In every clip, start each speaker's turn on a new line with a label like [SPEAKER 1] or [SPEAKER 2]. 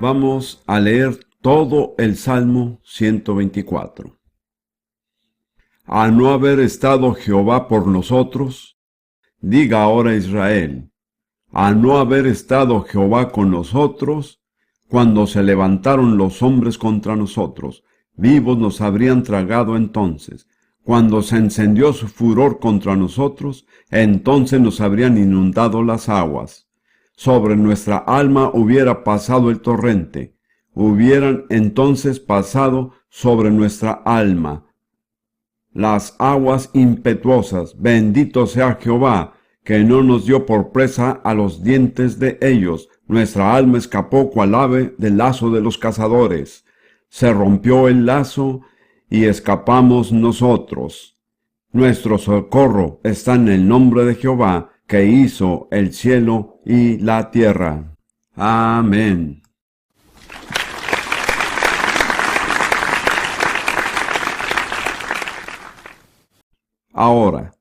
[SPEAKER 1] Vamos a leer todo el Salmo 124. A no haber estado Jehová por nosotros, diga ahora Israel, a no haber estado Jehová con nosotros, cuando se levantaron los hombres contra nosotros, vivos nos habrían tragado entonces. Cuando se encendió su furor contra nosotros, entonces nos habrían inundado las aguas. Sobre nuestra alma hubiera pasado el torrente, hubieran entonces pasado sobre nuestra alma las aguas impetuosas. Bendito sea Jehová, que no nos dio por presa a los dientes de ellos. Nuestra alma escapó cual ave del lazo de los cazadores. Se rompió el lazo y escapamos nosotros. Nuestro socorro está en el nombre de Jehová, que hizo el cielo y la tierra. Amén. Ahora,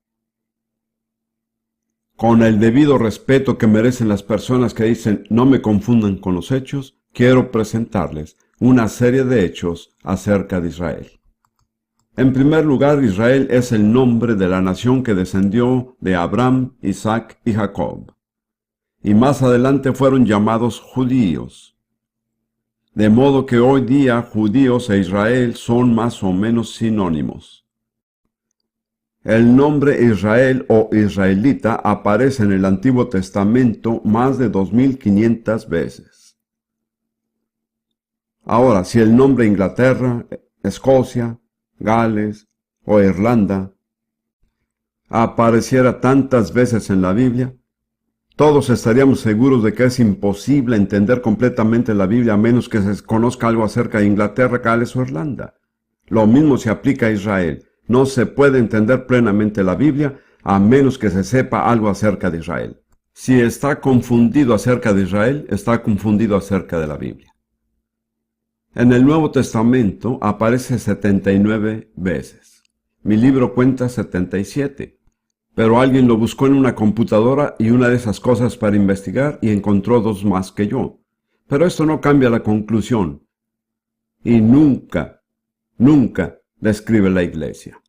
[SPEAKER 1] con el debido respeto que merecen las personas que dicen no me confundan con los hechos, quiero presentarles una serie de hechos acerca de Israel. En primer lugar, Israel es el nombre de la nación que descendió de Abraham, Isaac y Jacob. Y más adelante fueron llamados judíos. De modo que hoy día judíos e Israel son más o menos sinónimos. El nombre Israel o israelita aparece en el Antiguo Testamento más de 2500 veces. Ahora, si el nombre Inglaterra, Escocia, Gales o Irlanda apareciera tantas veces en la Biblia, todos estaríamos seguros de que es imposible entender completamente la Biblia a menos que se conozca algo acerca de Inglaterra, Gales o Irlanda. Lo mismo se aplica a Israel. No se puede entender plenamente la Biblia a menos que se sepa algo acerca de Israel. Si está confundido acerca de Israel, está confundido acerca de la Biblia. En el Nuevo Testamento aparece 79 veces. Mi libro cuenta 77. Pero alguien lo buscó en una computadora y una de esas cosas para investigar y encontró 2 más que yo. Pero esto no cambia la conclusión. Y nunca describe la iglesia.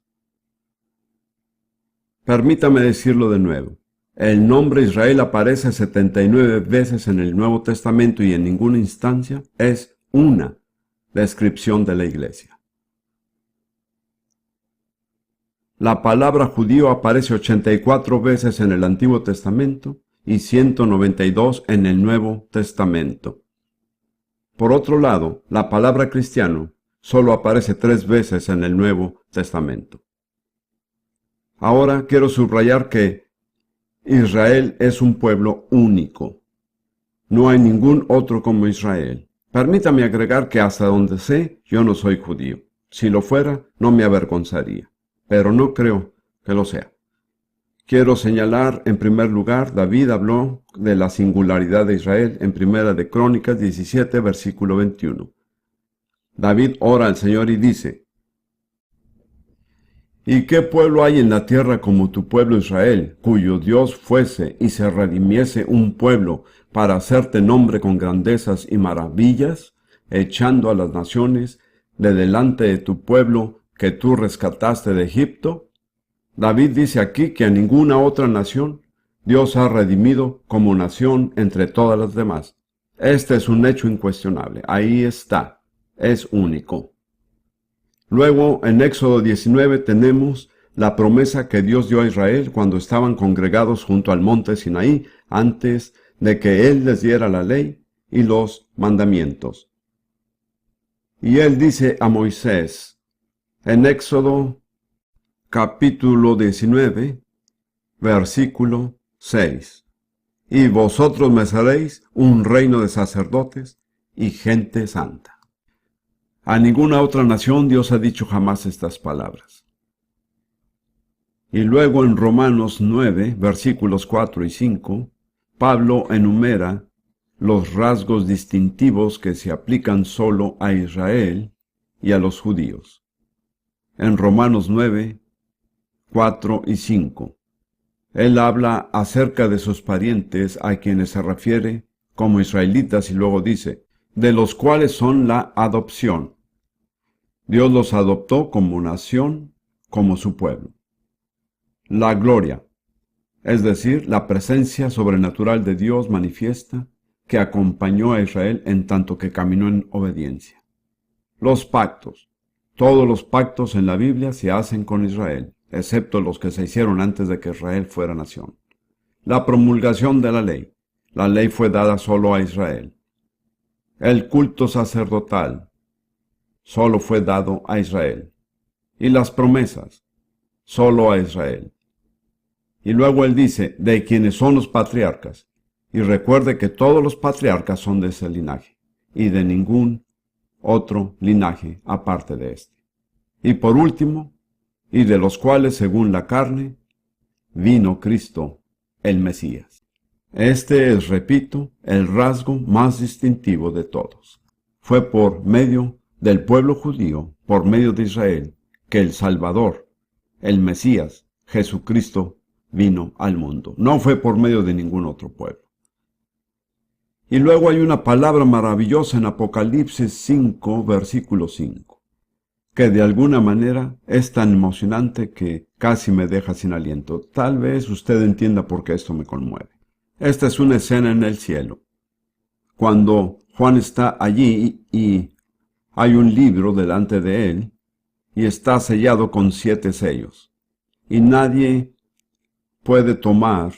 [SPEAKER 1] Permítame decirlo de nuevo. El nombre Israel aparece 79 veces en el Nuevo Testamento y en ninguna instancia es una descripción de la iglesia. La palabra judío aparece 84 veces en el Antiguo Testamento y 192 en el Nuevo Testamento. Por otro lado, la palabra cristiano solo aparece 3 veces en el Nuevo Testamento. Ahora quiero subrayar que Israel es un pueblo único. No hay ningún otro como Israel. Permítame agregar que hasta donde sé, yo no soy judío. Si lo fuera, no me avergonzaría. Pero no creo que lo sea. Quiero señalar, en primer lugar, David habló de la singularidad de Israel en Primera de Crónicas 17, versículo 21. David ora al Señor y dice: ¿Y qué pueblo hay en la tierra como tu pueblo Israel, cuyo Dios fuese y se redimiese un pueblo para hacerte nombre con grandezas y maravillas, echando a las naciones de delante de tu pueblo que tú rescataste de Egipto? David dice aquí que a ninguna otra nación Dios ha redimido como nación entre todas las demás. Este es un hecho incuestionable. Ahí está. Es único. Luego, en Éxodo 19 tenemos la promesa que Dios dio a Israel cuando estaban congregados junto al monte Sinaí, antes de que Él les diera la ley y los mandamientos. Y Él dice a Moisés, en Éxodo capítulo 19, versículo 6, y vosotros me seréis un reino de sacerdotes y gente santa. A ninguna otra nación Dios ha dicho jamás estas palabras. Y luego en Romanos 9, versículos 4 y 5, Pablo enumera los rasgos distintivos que se aplican solo a Israel y a los judíos. En Romanos 9, 4 y 5, él habla acerca de sus parientes a quienes se refiere como israelitas y luego dice: de los cuales son la adopción. Dios los adoptó como nación, como su pueblo. La gloria, es decir, la presencia sobrenatural de Dios manifiesta que acompañó a Israel en tanto que caminó en obediencia. Los pactos. Todos los pactos en la Biblia se hacen con Israel, excepto los que se hicieron antes de que Israel fuera nación. La promulgación de la ley. La ley fue dada solo a Israel. El culto sacerdotal solo fue dado a Israel. Y las promesas, solo a Israel. Y luego él dice, de quienes son los patriarcas. Y recuerde que todos los patriarcas son de ese linaje, y de ningún otro linaje aparte de este. Y por último, y de los cuales según la carne, vino Cristo, el Mesías. Este es, repito, el rasgo más distintivo de todos. Fue por medio del pueblo judío, por medio de Israel, que el Salvador, el Mesías, Jesucristo, vino al mundo. No fue por medio de ningún otro pueblo. Y luego hay una palabra maravillosa en Apocalipsis 5, versículo 5, que de alguna manera es tan emocionante que casi me deja sin aliento. Tal vez usted entienda por qué esto me conmueve. Esta es una escena en el cielo, cuando Juan está allí y hay un libro delante de él y está sellado con 7 sellos. Y nadie puede tomar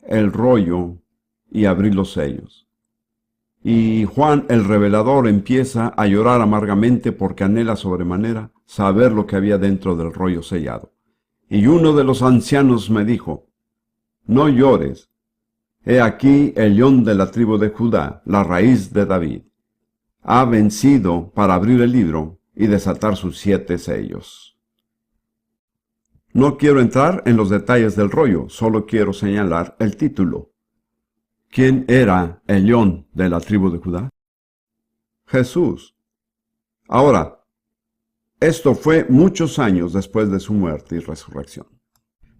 [SPEAKER 1] el rollo y abrir los sellos. Y Juan el revelador empieza a llorar amargamente porque anhela sobremanera saber lo que había dentro del rollo sellado. Y uno de los ancianos me dijo, no llores, he aquí el león de la tribu de Judá, la raíz de David, ha vencido para abrir el libro y desatar sus 7 sellos. No quiero entrar en los detalles del rollo, solo quiero señalar el título. ¿Quién era el león de la tribu de Judá? Jesús. Ahora, esto fue muchos años después de su muerte y resurrección.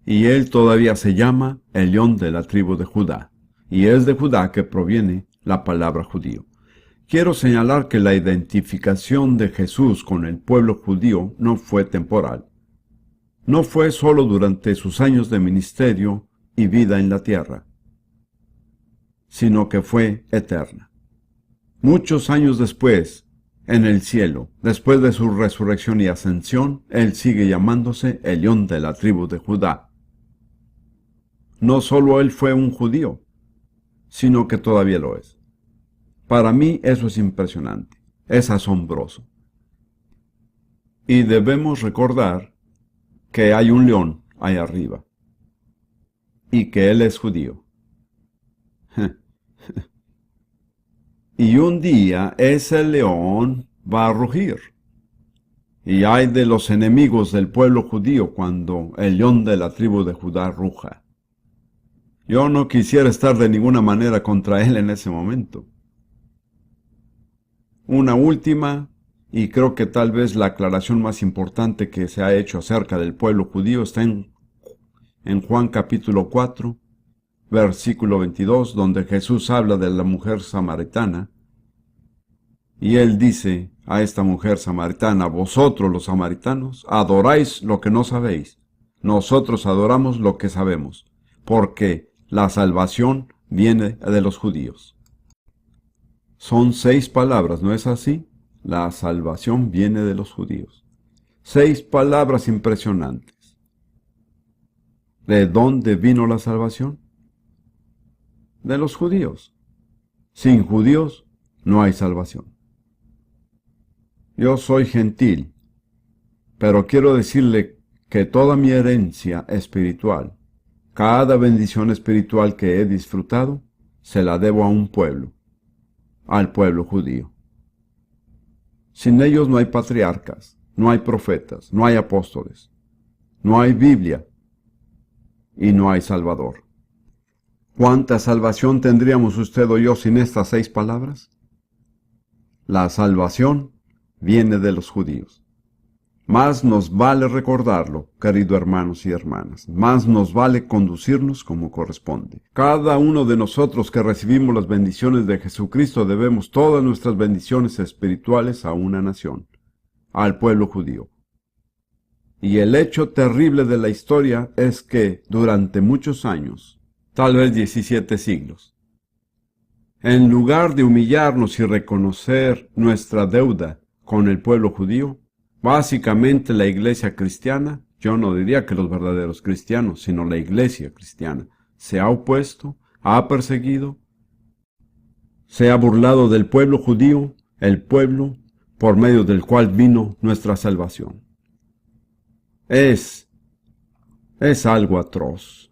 [SPEAKER 1] Y él todavía se llama el león de la tribu de Judá. Y es de Judá que proviene la palabra judío. Quiero señalar que la identificación de Jesús con el pueblo judío no fue temporal. No fue solo durante sus años de ministerio y vida en la tierra, sino que fue eterna. Muchos años después, en el cielo, después de su resurrección y ascensión, él sigue llamándose el león de la tribu de Judá. No solo él fue un judío, sino que todavía lo es. Para mí eso es impresionante, es asombroso. Y debemos recordar que hay un león ahí arriba, y que él es judío. Y un día ese león va a rugir. Y ay de los enemigos del pueblo judío cuando el león de la tribu de Judá ruja. Yo no quisiera estar de ninguna manera contra él en ese momento. Una última, y creo que tal vez la aclaración más importante que se ha hecho acerca del pueblo judío está en Juan capítulo 4, versículo 22, donde Jesús habla de la mujer samaritana, y él dice a esta mujer samaritana, vosotros los samaritanos adoráis lo que no sabéis, nosotros adoramos lo que sabemos, porque la salvación viene de los judíos. Son 6 palabras, ¿no es así? La salvación viene de los judíos. 6 palabras impresionantes. ¿De dónde vino la salvación? De los judíos. Sin judíos no hay salvación. Yo soy gentil, pero quiero decirle que toda mi herencia espiritual, cada bendición espiritual que he disfrutado, se la debo a un pueblo, al pueblo judío. Sin ellos no hay patriarcas, no hay profetas, no hay apóstoles, no hay Biblia y no hay Salvador. ¿Cuánta salvación tendríamos usted o yo sin estas 6 palabras? La salvación viene de los judíos. Más nos vale recordarlo, queridos hermanos y hermanas. Más nos vale conducirnos como corresponde. Cada uno de nosotros que recibimos las bendiciones de Jesucristo debemos todas nuestras bendiciones espirituales a una nación, al pueblo judío. Y el hecho terrible de la historia es que durante muchos años, tal vez 17 siglos, en lugar de humillarnos y reconocer nuestra deuda con el pueblo judío, básicamente la iglesia cristiana, yo no diría que los verdaderos cristianos, sino la iglesia cristiana, se ha opuesto, ha perseguido, se ha burlado del pueblo judío, el pueblo por medio del cual vino nuestra salvación. Es algo atroz.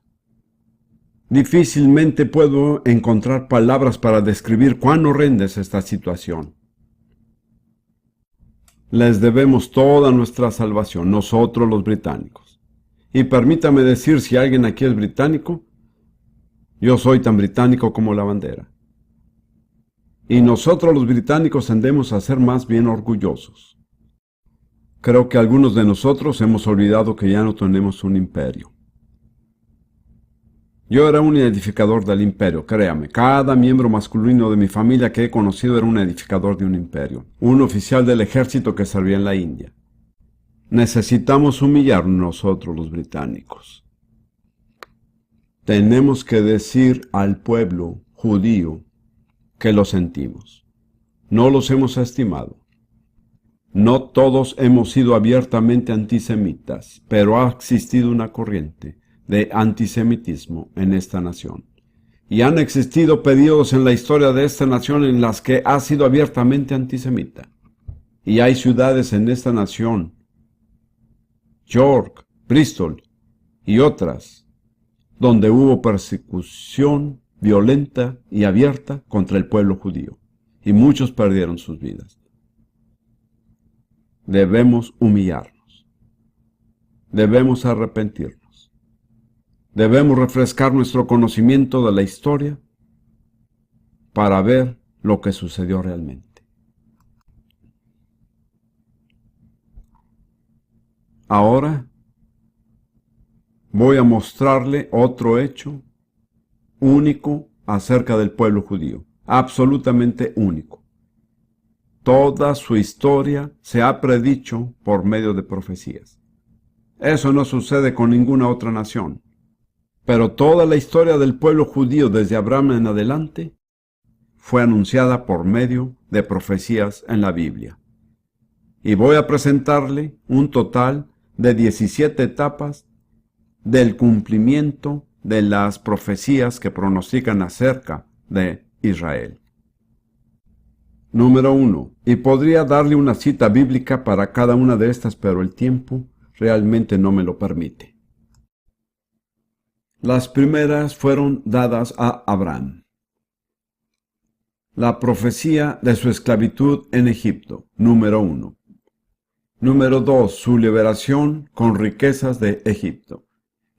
[SPEAKER 1] Difícilmente puedo encontrar palabras para describir cuán horrenda es esta situación. Les debemos toda nuestra salvación, nosotros los británicos. Y permítame decir, si alguien aquí es británico, yo soy tan británico como la bandera. Y nosotros los británicos tendemos a ser más bien orgullosos. Creo que algunos de nosotros hemos olvidado que ya no tenemos un imperio. Yo era un edificador del imperio, créame. Cada miembro masculino de mi familia que he conocido era un edificador de un imperio. Un oficial del ejército que servía en la India. Necesitamos humillarnos nosotros los británicos. Tenemos que decir al pueblo judío que lo sentimos. No los hemos estimado. No todos hemos sido abiertamente antisemitas, pero ha existido una corriente de antisemitismo en esta nación. Y han existido periodos en la historia de esta nación en las que ha sido abiertamente antisemita. Y hay ciudades en esta nación, York, Bristol y otras, donde hubo persecución violenta y abierta contra el pueblo judío. Y muchos perdieron sus vidas. Debemos humillarnos. Debemos arrepentirnos. Debemos refrescar nuestro conocimiento de la historia para ver lo que sucedió realmente. Ahora voy a mostrarle otro hecho único acerca del pueblo judío, absolutamente único. Toda su historia se ha predicho por medio de profecías. Eso no sucede con ninguna otra nación. Pero toda la historia del pueblo judío desde Abraham en adelante fue anunciada por medio de profecías en la Biblia. Y voy a presentarle un total de 17 etapas del cumplimiento de las profecías que pronostican acerca de Israel. Número 1. Y podría darle una cita bíblica para cada una de estas, pero el tiempo realmente no me lo permite. Las primeras fueron dadas a Abraham. La profecía de su esclavitud en Egipto, número 1. Número 2. Su liberación con riquezas de Egipto.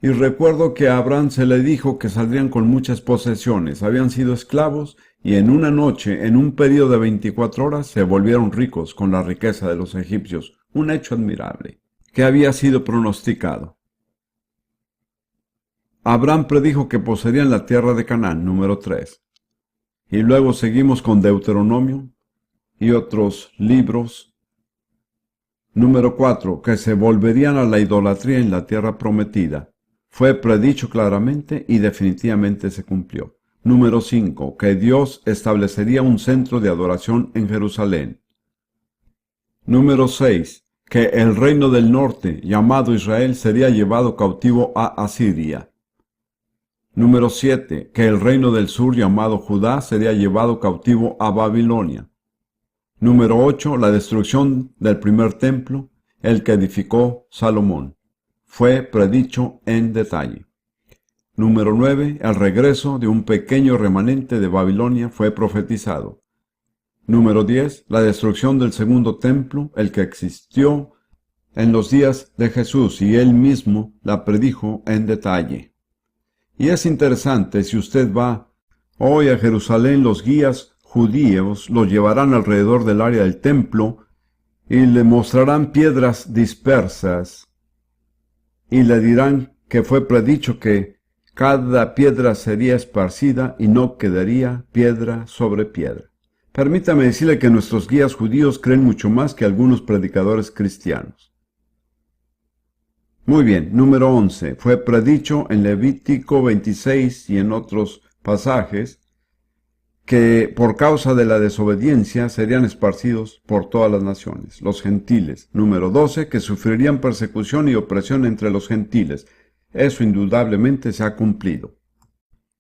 [SPEAKER 1] Y recuerdo que a Abraham se le dijo que saldrían con muchas posesiones, habían sido esclavos y en una noche, en un periodo de 24 horas, se volvieron ricos con la riqueza de los egipcios, un hecho admirable, que había sido pronosticado. Abraham predijo que poseerían la tierra de Canaán, número 3. Y luego seguimos con Deuteronomio y otros libros. Número 4. Que se volverían a la idolatría en la tierra prometida. Fue predicho claramente y definitivamente se cumplió. Número 5. Que Dios establecería un centro de adoración en Jerusalén. Número 6. Que el reino del norte, llamado Israel, sería llevado cautivo a Asiria. Número 7. Que el reino del sur, llamado Judá, sería llevado cautivo a Babilonia. Número 8. La destrucción del primer templo, el que edificó Salomón. Fue predicho en detalle. Número 9. El regreso de un pequeño remanente de Babilonia fue profetizado. Número 10. La destrucción del segundo templo, el que existió en los días de Jesús, y él mismo la predijo en detalle. Y es interesante, si usted va hoy a Jerusalén, los guías judíos los llevarán alrededor del área del templo Y le mostrarán piedras dispersas, y le dirán que fue predicho que cada piedra sería esparcida y no quedaría piedra sobre piedra. Permítame decirle que nuestros guías judíos creen mucho más que algunos predicadores cristianos. Muy bien, número 11. Fue predicho en Levítico 26 y en otros pasajes que por causa de la desobediencia serían esparcidos por todas las naciones, los gentiles. Número 12, que sufrirían persecución y opresión entre los gentiles. Eso indudablemente se ha cumplido.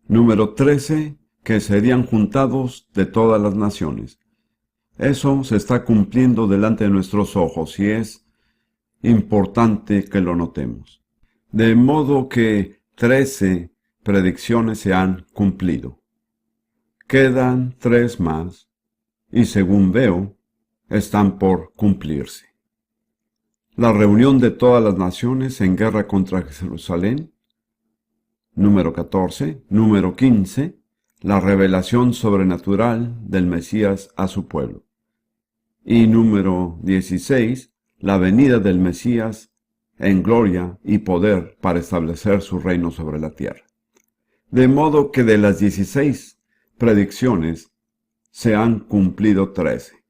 [SPEAKER 1] Número 13, que serían juntados de todas las naciones. Eso se está cumpliendo delante de nuestros ojos y es importante que lo notemos. De modo que 13 predicciones se han cumplido. Quedan 3 más, y según veo, están por cumplirse. La reunión de todas las naciones en guerra contra Jerusalén. Número 14. Número 15. La revelación sobrenatural del Mesías a su pueblo. Y número 16. La venida del Mesías en gloria y poder para establecer su reino sobre la tierra. De modo que de las 16 predicciones se han cumplido 13.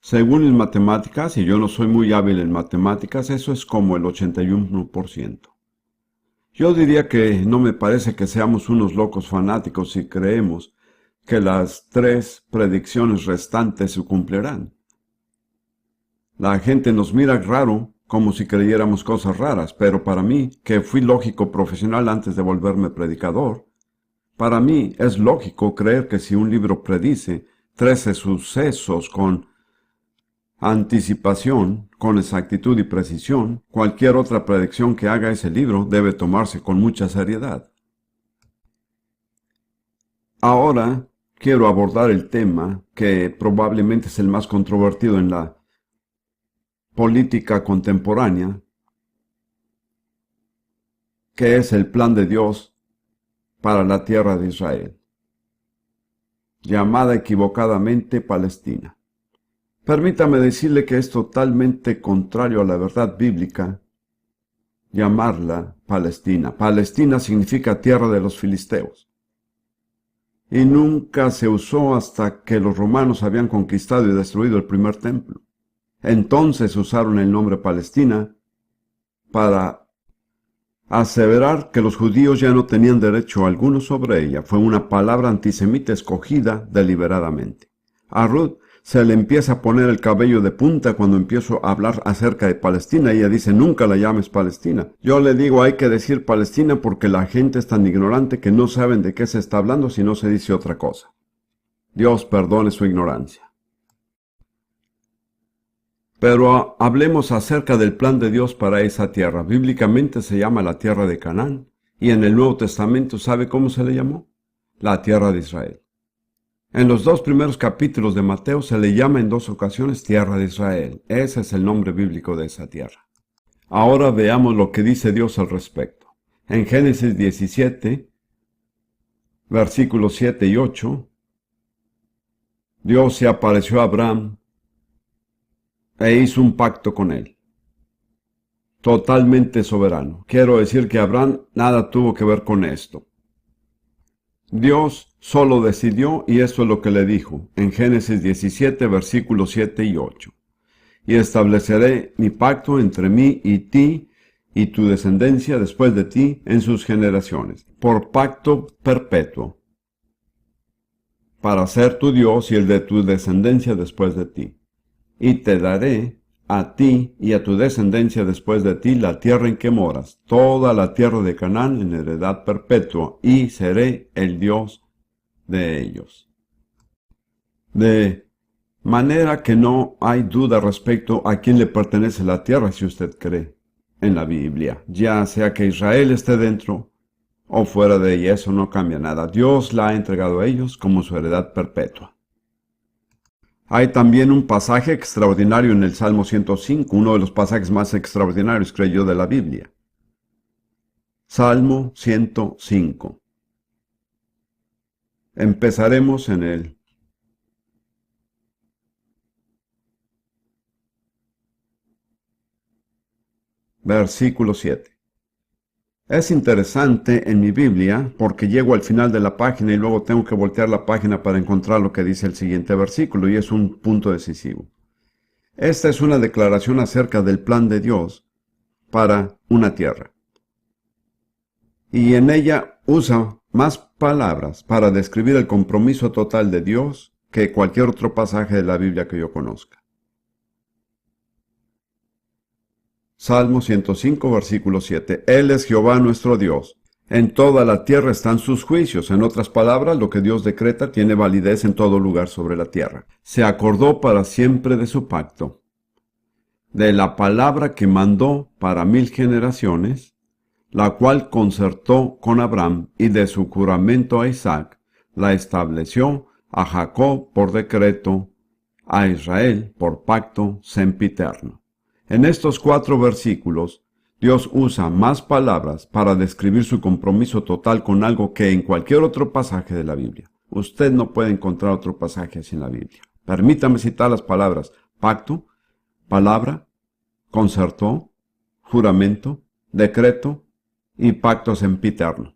[SPEAKER 1] Según en matemáticas, y yo no soy muy hábil en matemáticas, eso es como el 81%. Yo diría que no me parece que seamos unos locos fanáticos si creemos que las 3 predicciones restantes se cumplirán. La gente nos mira raro como si creyéramos cosas raras, pero para mí, que fui lógico profesional antes de volverme predicador, para mí es lógico creer que si un libro predice 13 sucesos con anticipación, con exactitud y precisión, cualquier otra predicción que haga ese libro debe tomarse con mucha seriedad. Ahora quiero abordar el tema que probablemente es el más controvertido en la política contemporánea, que es el plan de Dios para la tierra de Israel, llamada equivocadamente Palestina. Permítame decirle que es totalmente contrario a la verdad bíblica llamarla Palestina. Palestina significa tierra de los filisteos. Y nunca se usó hasta que los romanos habían conquistado y destruido el primer templo. Entonces usaron el nombre Palestina para aseverar que los judíos ya no tenían derecho alguno sobre ella. Fue una palabra antisemita escogida deliberadamente. A Ruth se le empieza a poner el cabello de punta cuando empiezo a hablar acerca de Palestina. Ella dice, nunca la llames Palestina. Yo le digo, hay que decir Palestina porque la gente es tan ignorante que no saben de qué se está hablando si no se dice otra cosa. Dios perdone su ignorancia. Pero hablemos acerca del plan de Dios para esa tierra. Bíblicamente se llama la tierra de Canaán, y en el Nuevo Testamento, ¿sabe cómo se le llamó? La tierra de Israel. En los 2 primeros capítulos de Mateo se le llama en 2 ocasiones tierra de Israel. Ese es el nombre bíblico de esa tierra. Ahora veamos lo que dice Dios al respecto. En Génesis 17, versículos 7 y 8, Dios se apareció a Abraham e hizo un pacto con él. Totalmente soberano. Quiero decir que Abraham nada tuvo que ver con esto. Dios solo decidió, y esto es lo que le dijo en Génesis 17, versículos 7 y 8. Y estableceré mi pacto entre mí y ti y tu descendencia después de ti en sus generaciones, por pacto perpetuo, para ser tu Dios y el de tu descendencia después de ti. Y te daré a ti y a tu descendencia después de ti la tierra en que moras, toda la tierra de Canaán en heredad perpetua, y seré el Dios de ellos. De manera que no hay duda respecto a quién le pertenece la tierra si usted cree en la Biblia, ya sea que Israel esté dentro o fuera de ella, eso no cambia nada. Dios la ha entregado a ellos como su heredad perpetua. Hay también un pasaje extraordinario en el Salmo 105, uno de los pasajes más extraordinarios, creo yo, de la Biblia. Salmo 105. Empezaremos en el Versículo 7. Es interesante en mi Biblia porque llego al final de la página y luego tengo que voltear la página para encontrar lo que dice el siguiente versículo, y es un punto decisivo. Esta es una declaración acerca del plan de Dios para una tierra. Y en ella usa más palabras para describir el compromiso total de Dios que cualquier otro pasaje de la Biblia que yo conozca. Salmo 105, versículo 7. Él es Jehová nuestro Dios. En toda la tierra están sus juicios. En otras palabras, lo que Dios decreta tiene validez en todo lugar sobre la tierra. Se acordó para siempre de su pacto, de la palabra que mandó para 1000 generaciones, la cual concertó con Abraham, y de su juramento a Isaac, la estableció a Jacob por decreto, a Israel por pacto sempiterno. En estos 4 versículos, Dios usa más palabras para describir su compromiso total con algo que en cualquier otro pasaje de la Biblia. Usted no puede encontrar otro pasaje así en la Biblia. Permítame citar las palabras pacto, palabra, concertó, juramento, decreto y pacto sempiterno.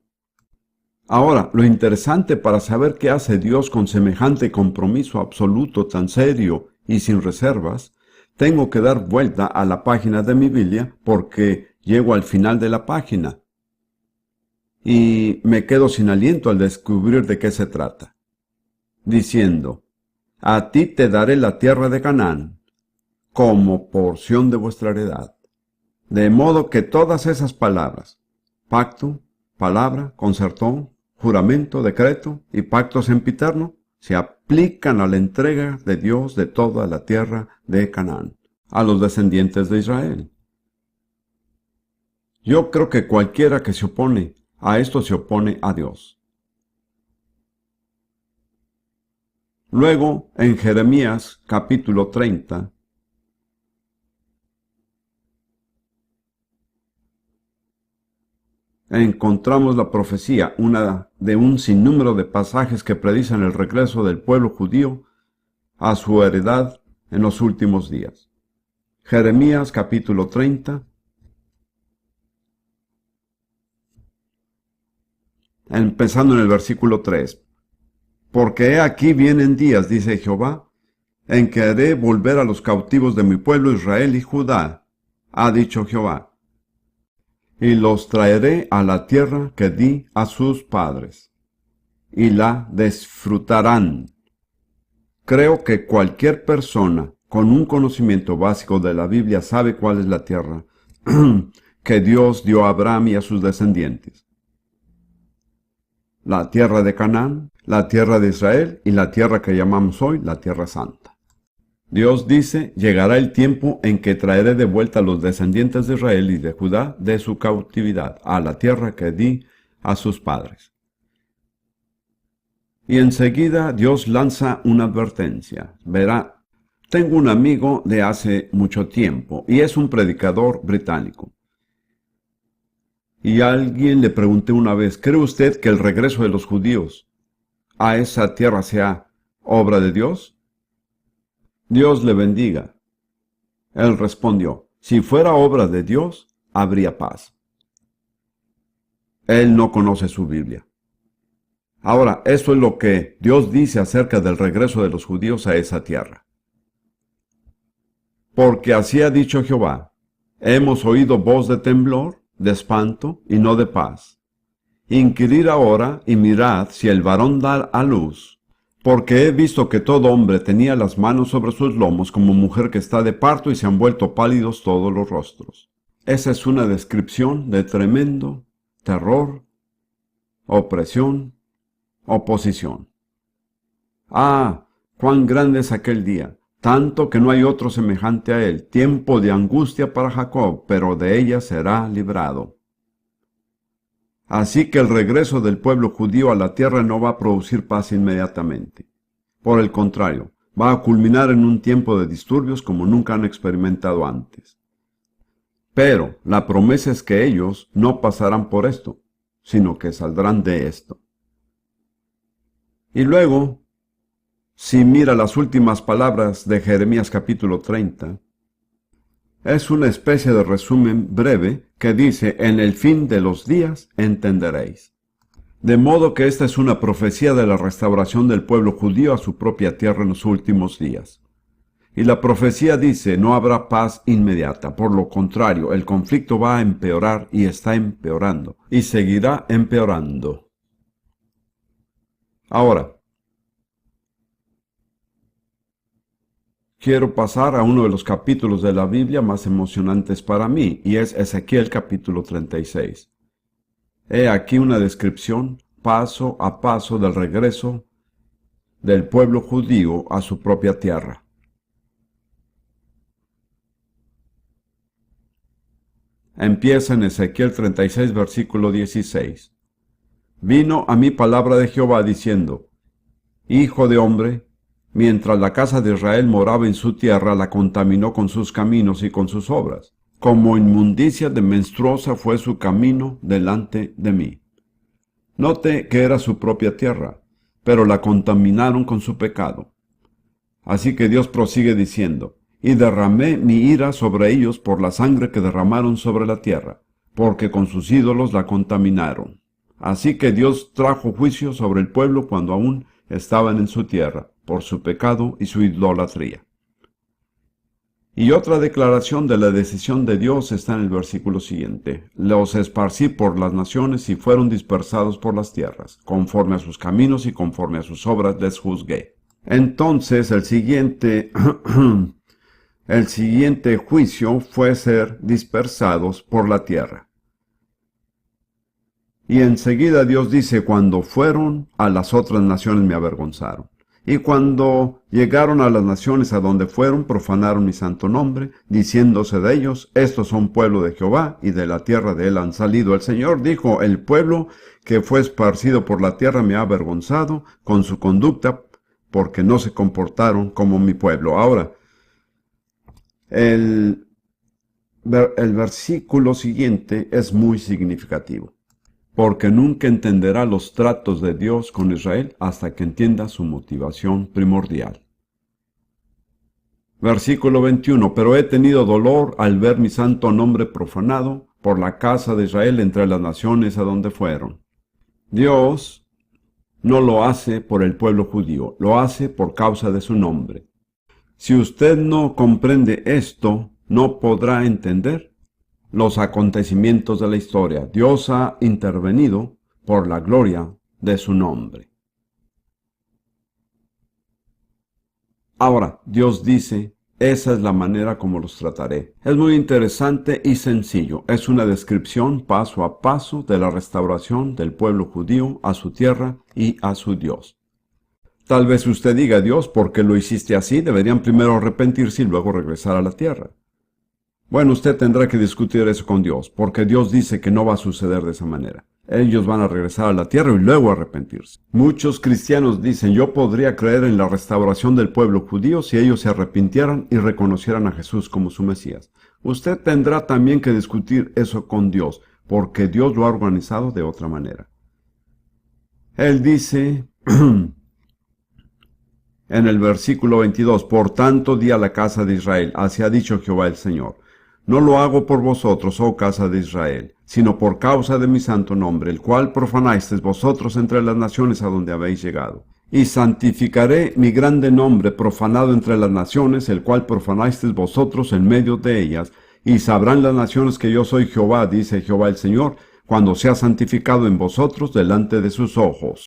[SPEAKER 1] Ahora, lo interesante para saber qué hace Dios con semejante compromiso absoluto, tan serio y sin reservas, tengo que dar vuelta a la página de mi Biblia porque llego al final de la página y me quedo sin aliento al descubrir de qué se trata. Diciendo, a ti te daré la tierra de Canaán como porción de vuestra heredad. De modo que todas esas palabras, pacto, palabra, concertó, juramento, decreto y pacto sempiterno, se aplican a la entrega de Dios de toda la tierra de Canaán, a los descendientes de Israel. Yo creo que cualquiera que se opone a esto se opone a Dios. Luego, en Jeremías capítulo 30, encontramos la profecía, una de un sinnúmero de pasajes que predicen el regreso del pueblo judío a su heredad en los últimos días. Jeremías capítulo 30, empezando en el versículo 3. Porque he aquí vienen días, dice Jehová, en que haré volver a los cautivos de mi pueblo Israel y Judá, ha dicho Jehová, y los traeré a la tierra que di a sus padres, y la disfrutarán. Creo que cualquier persona con un conocimiento básico de la Biblia sabe cuál es la tierra que Dios dio a Abraham y a sus descendientes. La tierra de Canaán, la tierra de Israel y la tierra que llamamos hoy la Tierra Santa. Dios dice, llegará el tiempo en que traeré de vuelta a los descendientes de Israel y de Judá de su cautividad, a la tierra que di a sus padres. Y enseguida Dios lanza una advertencia. Verá, tengo un amigo de hace mucho tiempo, y es un predicador británico. Y a alguien le pregunté una vez, ¿cree usted que el regreso de los judíos a esa tierra sea obra de Dios? Dios le bendiga. Él respondió, si fuera obra de Dios, habría paz. Él no conoce su Biblia. Ahora, eso es lo que Dios dice acerca del regreso de los judíos a esa tierra. Porque así ha dicho Jehová, hemos oído voz de temblor, de espanto y no de paz. Inquirid ahora y mirad si el varón da a luz, porque he visto que todo hombre tenía las manos sobre sus lomos como mujer que está de parto y se han vuelto pálidos todos los rostros. Esa es una descripción de tremendo terror, opresión, oposición. Ah, cuán grande es aquel día, tanto que no hay otro semejante a él, tiempo de angustia para Jacob, pero de ella será librado. Así que el regreso del pueblo judío a la tierra no va a producir paz inmediatamente. Por el contrario, va a culminar en un tiempo de disturbios como nunca han experimentado antes. Pero la promesa es que ellos no pasarán por esto, sino que saldrán de esto. Y luego, si mira las últimas palabras de Jeremías capítulo 30, Es una especie de resumen breve que dice: en el fin de los días entenderéis. De modo que esta es una profecía de la restauración del pueblo judío a su propia tierra en los últimos días. Y la profecía dice: no habrá paz inmediata. Por lo contrario, el conflicto va a empeorar y está empeorando, y seguirá empeorando. Ahora, quiero pasar a uno de los capítulos de la Biblia más emocionantes para mí, y es Ezequiel capítulo 36. He aquí una descripción paso a paso del regreso del pueblo judío a su propia tierra. Empieza en Ezequiel 36, versículo 16. Vino a mí palabra de Jehová diciendo: Hijo de hombre, mientras la casa de Israel moraba en su tierra, la contaminó con sus caminos y con sus obras. Como inmundicia de menstruosa fue su camino delante de mí. Note que era su propia tierra, pero la contaminaron con su pecado. Así que Dios prosigue diciendo: y derramé mi ira sobre ellos por la sangre que derramaron sobre la tierra, porque con sus ídolos la contaminaron. Así que Dios trajo juicio sobre el pueblo cuando aún estaban en su tierra, por su pecado y su idolatría. Y otra declaración de la decisión de Dios está en el versículo siguiente: los esparcí por las naciones y fueron dispersados por las tierras, conforme a sus caminos y conforme a sus obras les juzgué. Entonces el siguiente juicio fue ser dispersados por la tierra. Y enseguida Dios dice: cuando fueron a las otras naciones me avergonzaron. Y cuando llegaron a las naciones a donde fueron, profanaron mi santo nombre, diciéndose de ellos: estos son pueblo de Jehová, y de la tierra de él han salido. El Señor dijo: el pueblo que fue esparcido por la tierra me ha avergonzado con su conducta, porque no se comportaron como mi pueblo. Ahora, el versículo siguiente es muy significativo, porque nunca entenderá los tratos de Dios con Israel hasta que entienda su motivación primordial. Versículo 21. Pero he tenido dolor al ver mi santo nombre profanado por la casa de Israel entre las naciones a donde fueron. Dios no lo hace por el pueblo judío, lo hace por causa de su nombre. Si usted no comprende esto, no podrá entender los acontecimientos de la historia. Dios ha intervenido por la gloria de su nombre. Ahora, Dios dice: esa es la manera como los trataré. Es muy interesante y sencillo. Es una descripción paso a paso de la restauración del pueblo judío a su tierra y a su Dios. Tal vez usted diga: Dios, ¿por qué lo hiciste así? Deberían primero arrepentirse y luego regresar a la tierra. Bueno, usted tendrá que discutir eso con Dios, porque Dios dice que no va a suceder de esa manera. Ellos van a regresar a la tierra y luego arrepentirse. Muchos cristianos dicen: yo podría creer en la restauración del pueblo judío si ellos se arrepintieran y reconocieran a Jesús como su Mesías. Usted tendrá también que discutir eso con Dios, porque Dios lo ha organizado de otra manera. Él dice en el versículo 22, por tanto di a la casa de Israel: así ha dicho Jehová el Señor, no lo hago por vosotros, oh casa de Israel, sino por causa de mi santo nombre, el cual profanasteis vosotros entre las naciones a donde habéis llegado. Y santificaré mi grande nombre profanado entre las naciones, el cual profanasteis vosotros en medio de ellas, y sabrán las naciones que yo soy Jehová, dice Jehová el Señor, cuando sea santificado en vosotros delante de sus ojos.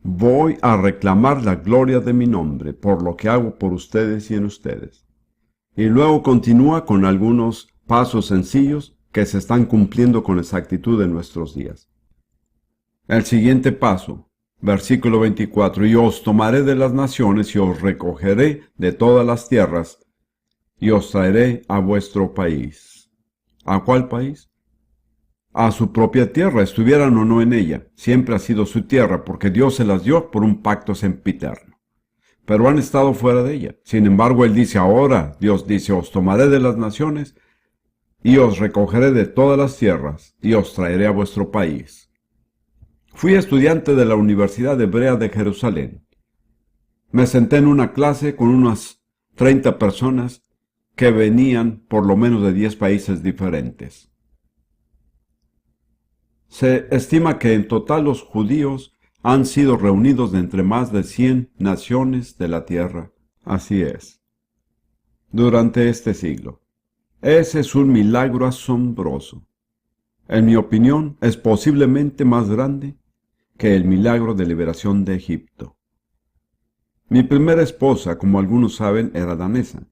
[SPEAKER 1] Voy a reclamar la gloria de mi nombre por lo que hago por ustedes y en ustedes. Y luego continúa con algunos pasos sencillos que se están cumpliendo con exactitud en nuestros días. El siguiente paso, versículo 24, y os tomaré de las naciones y os recogeré de todas las tierras y os traeré a vuestro país. ¿A cuál país? A su propia tierra, estuvieran o no en ella. Siempre ha sido su tierra, porque Dios se las dio por un pacto sempiterno. Pero han estado fuera de ella. Sin embargo, Él dice ahora, Dios dice: os tomaré de las naciones y os recogeré de todas las tierras y os traeré a vuestro país. Fui estudiante de la Universidad Hebrea de Jerusalén. Me senté en una clase con unas 30 personas que venían por lo menos de 10 países diferentes. Se estima que en total los judíos han sido reunidos de entre más de 100 naciones de la tierra. Así es. Durante este siglo. Ese es un milagro asombroso. En mi opinión, es posiblemente más grande que el milagro de liberación de Egipto. Mi primera esposa, como algunos saben, era danesa.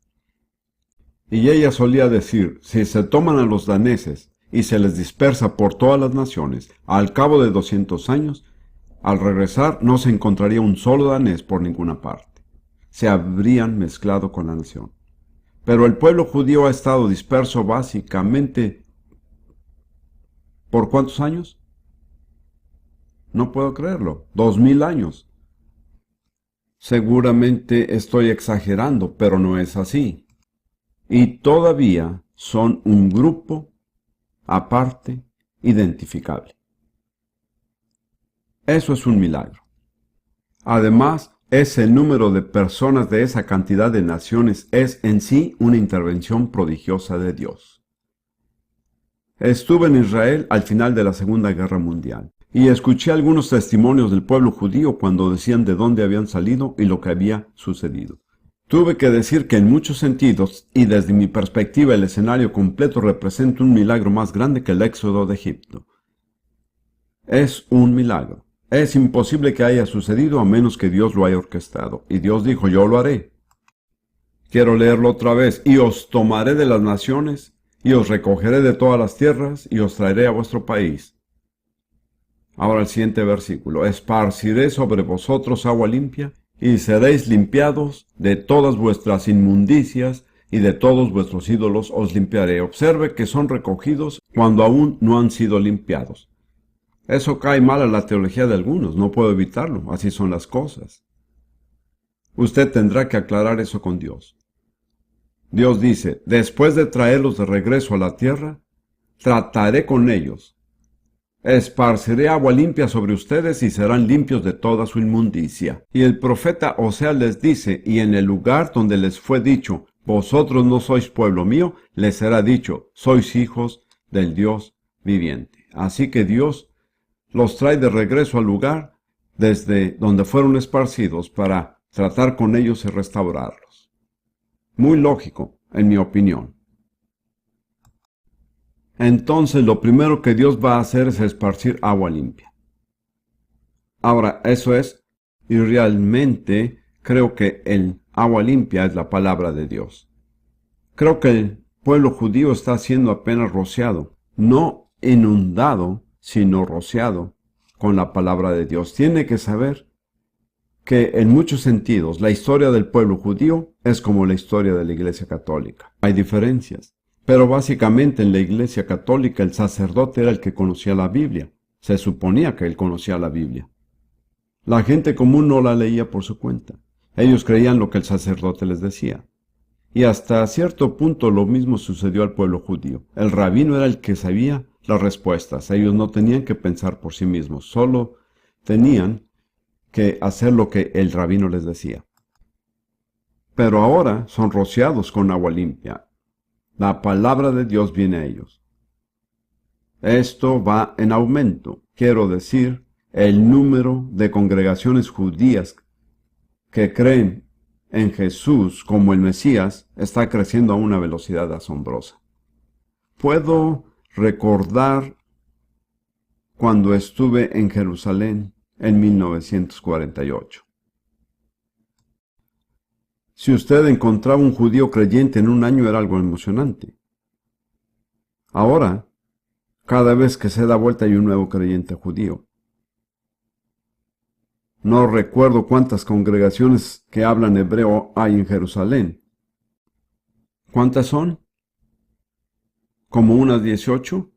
[SPEAKER 1] Y ella solía decir, si se toman a los daneses y se les dispersa por todas las naciones, al cabo de 200 años, al regresar no se encontraría un solo danés por ninguna parte. Se habrían mezclado con la nación. Pero el pueblo judío ha estado disperso básicamente ¿por cuántos años? No puedo creerlo. 2000 años. Seguramente estoy exagerando, pero no es así. Y todavía son un grupo aparte, identificable. Eso es un milagro. Además, el número de personas de esa cantidad de naciones es en sí una intervención prodigiosa de Dios. Estuve en Israel al final de la Segunda Guerra Mundial y escuché algunos testimonios del pueblo judío cuando decían de dónde habían salido y lo que había sucedido. Tuve que decir que en muchos sentidos, y desde mi perspectiva, el escenario completo representa un milagro más grande que el éxodo de Egipto. Es un milagro. Es imposible que haya sucedido a menos que Dios lo haya orquestado. Y Dios dijo, yo lo haré. Quiero leerlo otra vez. Y os tomaré de las naciones, y os recogeré de todas las tierras, y os traeré a vuestro país. Ahora el siguiente versículo. Esparciré sobre vosotros agua limpia, y seréis limpiados de todas vuestras inmundicias, y de todos vuestros ídolos os limpiaré. Observe que son recogidos cuando aún no han sido limpiados. Eso cae mal a la teología de algunos, no puedo evitarlo, así son las cosas. Usted tendrá que aclarar eso con Dios. Dios dice, después de traerlos de regreso a la tierra, trataré con ellos. Esparciré agua limpia sobre ustedes y serán limpios de toda su inmundicia. Y el profeta Oseas les dice, y en el lugar donde les fue dicho, vosotros no sois pueblo mío, les será dicho, sois hijos del Dios viviente. Así que Dios los trae de regreso al lugar desde donde fueron esparcidos para tratar con ellos y restaurarlos. Muy lógico, en mi opinión. Entonces lo primero que Dios va a hacer es esparcir agua limpia. Ahora, eso es, y realmente creo que el agua limpia es la palabra de Dios. Creo que el pueblo judío está siendo apenas rociado, no inundado, sino rociado con la palabra de Dios. Tiene que saber que en muchos sentidos la historia del pueblo judío es como la historia de la Iglesia Católica. Hay diferencias, pero básicamente en la Iglesia Católica el sacerdote era el que conocía la Biblia. Se suponía que él conocía la Biblia. La gente común no la leía por su cuenta. Ellos creían lo que el sacerdote les decía. Y hasta cierto punto lo mismo sucedió al pueblo judío. El rabino era el que sabía las respuestas. Ellos no tenían que pensar por sí mismos, solo tenían que hacer lo que el rabino les decía. Pero ahora son rociados con agua limpia. La palabra de Dios viene a ellos. Esto va en aumento. Quiero decir, el número de congregaciones judías que creen en Jesús como el Mesías está creciendo a una velocidad asombrosa. Puedo recordar cuando estuve en Jerusalén en 1948. Si usted encontraba un judío creyente en un año era algo emocionante. Ahora, cada vez que se da vuelta hay un nuevo creyente judío. No recuerdo cuántas congregaciones que hablan hebreo hay en Jerusalén. ¿Cuántas son? ¿Como unas 18?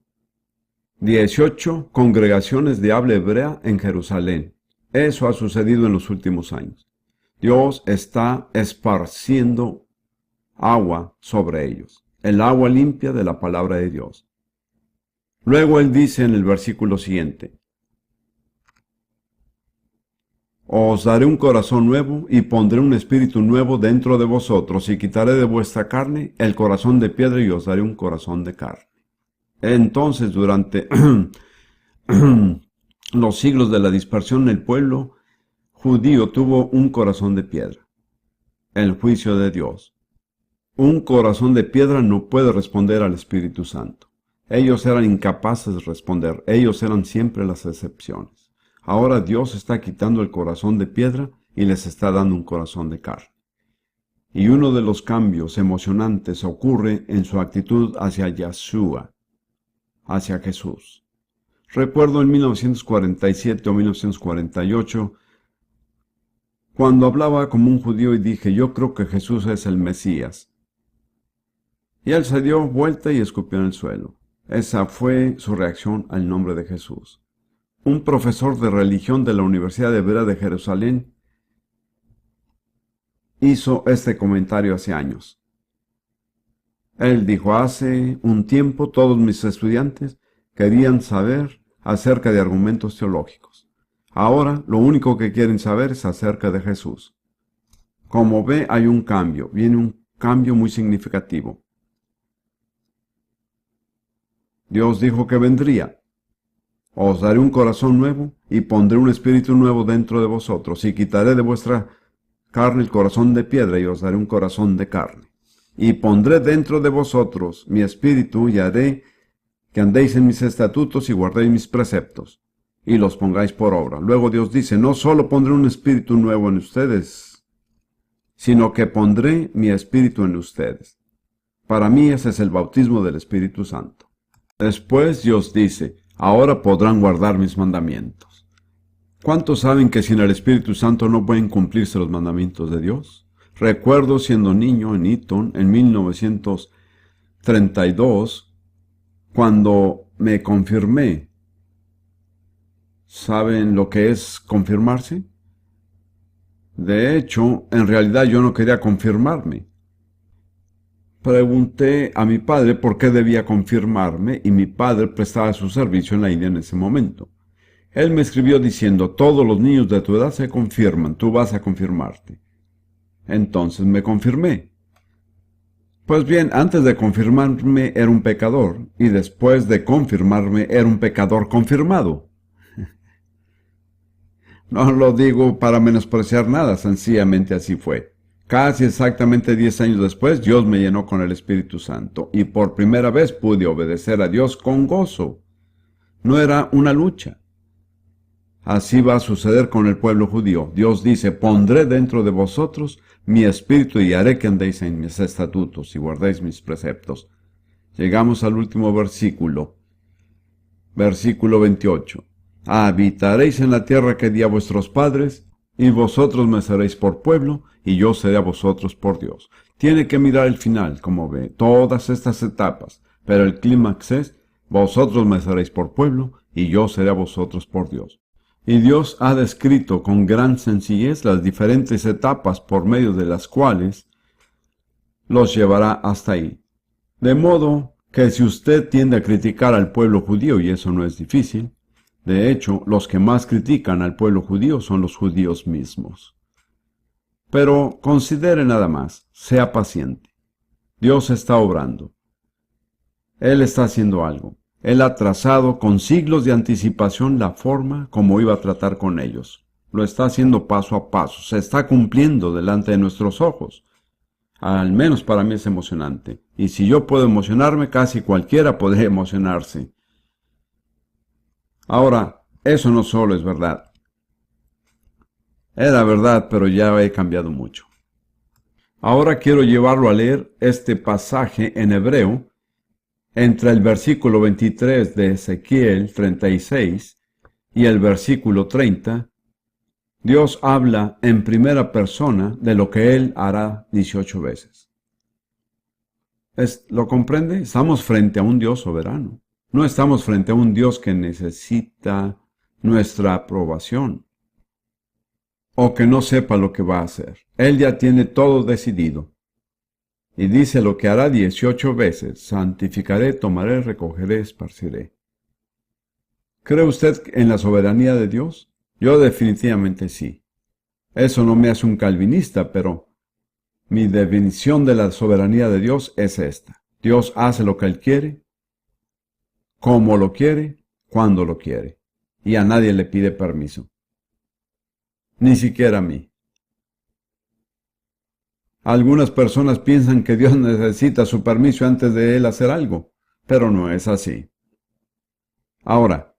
[SPEAKER 1] 18 congregaciones de habla hebrea en Jerusalén. Eso ha sucedido en los últimos años. Dios está esparciendo agua sobre ellos, el agua limpia de la palabra de Dios. Luego él dice en el versículo siguiente, Os daré un corazón nuevo y pondré un espíritu nuevo dentro de vosotros y quitaré de vuestra carne el corazón de piedra y os daré un corazón de carne. Entonces, durante los siglos de la dispersión, el pueblo judío tuvo un corazón de piedra. El juicio de Dios. Un corazón de piedra no puede responder al Espíritu Santo. Ellos eran incapaces de responder. Ellos eran siempre las excepciones. Ahora Dios está quitando el corazón de piedra y les está dando un corazón de carne. Y uno de los cambios emocionantes ocurre en su actitud hacia Yeshua, hacia Jesús. Recuerdo en 1947 o 1948, cuando hablaba como un judío y dije, yo creo que Jesús es el Mesías. Y él se dio vuelta y escupió en el suelo. Esa fue su reacción al nombre de Jesús. Un profesor de religión de la Universidad Hebrea de Jerusalén hizo este comentario hace años. Él dijo, hace un tiempo todos mis estudiantes querían saber acerca de argumentos teológicos. Ahora lo único que quieren saber es acerca de Jesús. Como ve, hay un cambio, viene un cambio muy significativo. Dios dijo que vendría. Os daré un corazón nuevo y pondré un espíritu nuevo dentro de vosotros y quitaré de vuestra carne el corazón de piedra y os daré un corazón de carne. Y pondré dentro de vosotros mi espíritu y haré que andéis en mis estatutos y guardéis mis preceptos y los pongáis por obra. Luego Dios dice, no solo pondré un espíritu nuevo en ustedes, sino que pondré mi espíritu en ustedes. Para mí ese es el bautismo del Espíritu Santo. Después Dios dice, ahora podrán guardar mis mandamientos. ¿Cuántos saben que sin el Espíritu Santo no pueden cumplirse los mandamientos de Dios? Recuerdo siendo niño en Eton en 1932, cuando me confirmé. ¿Saben lo que es confirmarse? De hecho, en realidad yo no quería confirmarme. Pregunté a mi padre por qué debía confirmarme y mi padre prestaba su servicio en la India en ese momento. Él me escribió diciendo, todos los niños de tu edad se confirman, tú vas a confirmarte. Entonces me confirmé. Pues bien, antes de confirmarme era un pecador y después de confirmarme era un pecador confirmado. No lo digo para menospreciar nada, sencillamente así fue. Casi exactamente 10 años después, Dios me llenó con el Espíritu Santo y por primera vez pude obedecer a Dios con gozo. No era una lucha. Así va a suceder con el pueblo judío. Dios dice, pondré dentro de vosotros mi espíritu y haré que andéis en mis estatutos y guardéis mis preceptos. Llegamos al último versículo. Versículo 28. Habitaréis en la tierra que di a vuestros padres, y vosotros me seréis por pueblo, y yo seré a vosotros por Dios. Tiene que mirar el final, como ve, todas estas etapas, pero el clímax es, vosotros me seréis por pueblo, y yo seré a vosotros por Dios. Y Dios ha descrito con gran sencillez las diferentes etapas por medio de las cuales los llevará hasta ahí. De modo que si usted tiende a criticar al pueblo judío, y eso no es difícil, de hecho, los que más critican al pueblo judío son los judíos mismos. Pero considere nada más, sea paciente. Dios está obrando. Él está haciendo algo. Él ha trazado con siglos de anticipación la forma como iba a tratar con ellos. Lo está haciendo paso a paso. Se está cumpliendo delante de nuestros ojos. Al menos para mí es emocionante. Y si yo puedo emocionarme, casi cualquiera podría emocionarse. Ahora, eso no solo es verdad. Era verdad, pero ya he cambiado mucho. Ahora quiero llevarlo a leer este pasaje en hebreo, entre el versículo 23 de Ezequiel 36 y el versículo 30. Dios habla en primera persona de lo que Él hará 18 veces. ¿Lo comprende? Estamos frente a un Dios soberano. No estamos frente a un Dios que necesita nuestra aprobación o que no sepa lo que va a hacer. Él ya tiene todo decidido. Y dice lo que hará 18 veces. Santificaré, tomaré, recogeré, esparciré. ¿Cree usted en la soberanía de Dios? Yo definitivamente sí. Eso no me hace un calvinista, pero mi definición de la soberanía de Dios es esta. Dios hace lo que Él quiere, como lo quiere, cuando lo quiere. Y a nadie le pide permiso. Ni siquiera a mí. Algunas personas piensan que Dios necesita su permiso antes de Él hacer algo, pero no es así. Ahora,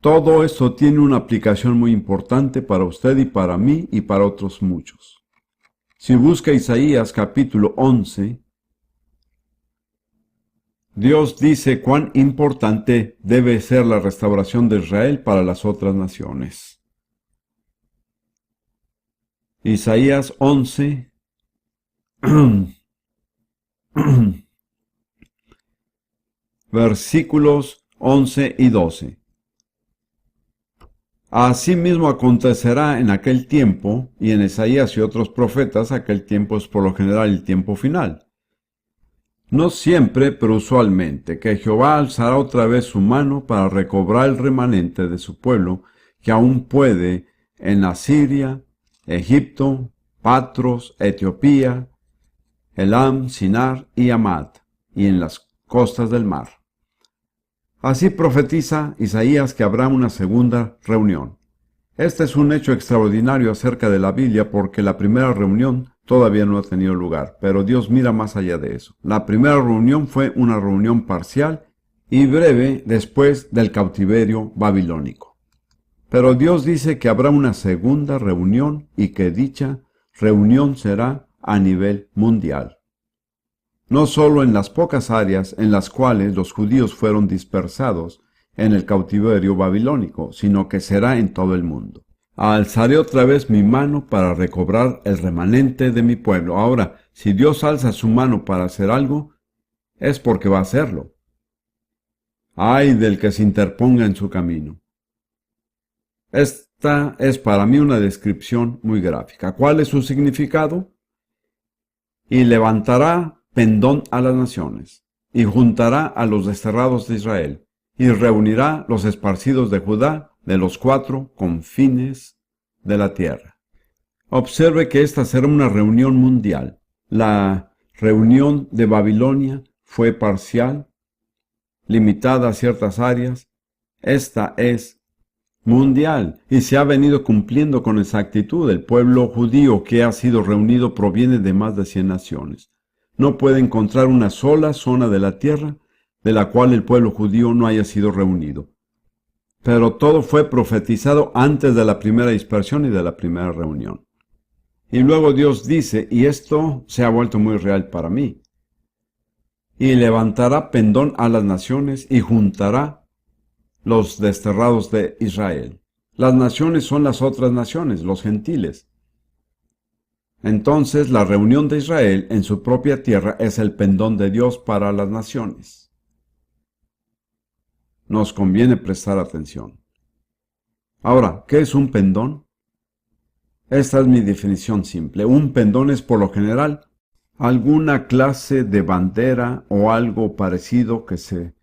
[SPEAKER 1] todo esto tiene una aplicación muy importante para usted y para mí y para otros muchos. Si busca Isaías capítulo 11, Dios dice cuán importante debe ser la restauración de Israel para las otras naciones. Isaías 11, versículos 11 y 12. Asimismo acontecerá en aquel tiempo, y en Isaías y otros profetas, aquel tiempo es por lo general el tiempo final. No siempre, pero usualmente, que Jehová alzará otra vez su mano para recobrar el remanente de su pueblo, que aún puede en Asiria, Egipto, Patros, Etiopía, Elam, Sinar y Amad, y en las costas del mar. Así profetiza Isaías que habrá una segunda reunión. Este es un hecho extraordinario acerca de la Biblia porque la primera reunión todavía no ha tenido lugar, pero Dios mira más allá de eso. La primera reunión fue una reunión parcial y breve después del cautiverio babilónico. Pero Dios dice que habrá una segunda reunión y que dicha reunión será a nivel mundial. No solo en las pocas áreas en las cuales los judíos fueron dispersados en el cautiverio babilónico, sino que será en todo el mundo. Alzaré otra vez mi mano para recobrar el remanente de mi pueblo. Ahora, si Dios alza su mano para hacer algo, es porque va a hacerlo. Ay del que se interponga en su camino. Esta es para mí una descripción muy gráfica. ¿Cuál es su significado? Y levantará pendón a las naciones, y juntará a los desterrados de Israel, y reunirá los esparcidos de Judá de los 4 confines de la tierra. Observe que esta será una reunión mundial. La reunión de Babilonia fue parcial, limitada a ciertas áreas. Esta es mundial y se ha venido cumpliendo con exactitud. El pueblo judío que ha sido reunido proviene de más de 100 naciones. No puede encontrar una sola zona de la tierra de la cual el pueblo judío no haya sido reunido. Pero todo fue profetizado antes de la primera dispersión y de la primera reunión. Y luego Dios dice, y esto se ha vuelto muy real para mí, y levantará pendón a las naciones y juntará los desterrados de Israel. Las naciones son las otras naciones, los gentiles. Entonces la reunión de Israel en su propia tierra es el pendón de Dios para las naciones. Nos conviene prestar atención. Ahora, ¿qué es un pendón? Esta es mi definición simple. Un pendón es por lo general alguna clase de bandera o algo parecido que se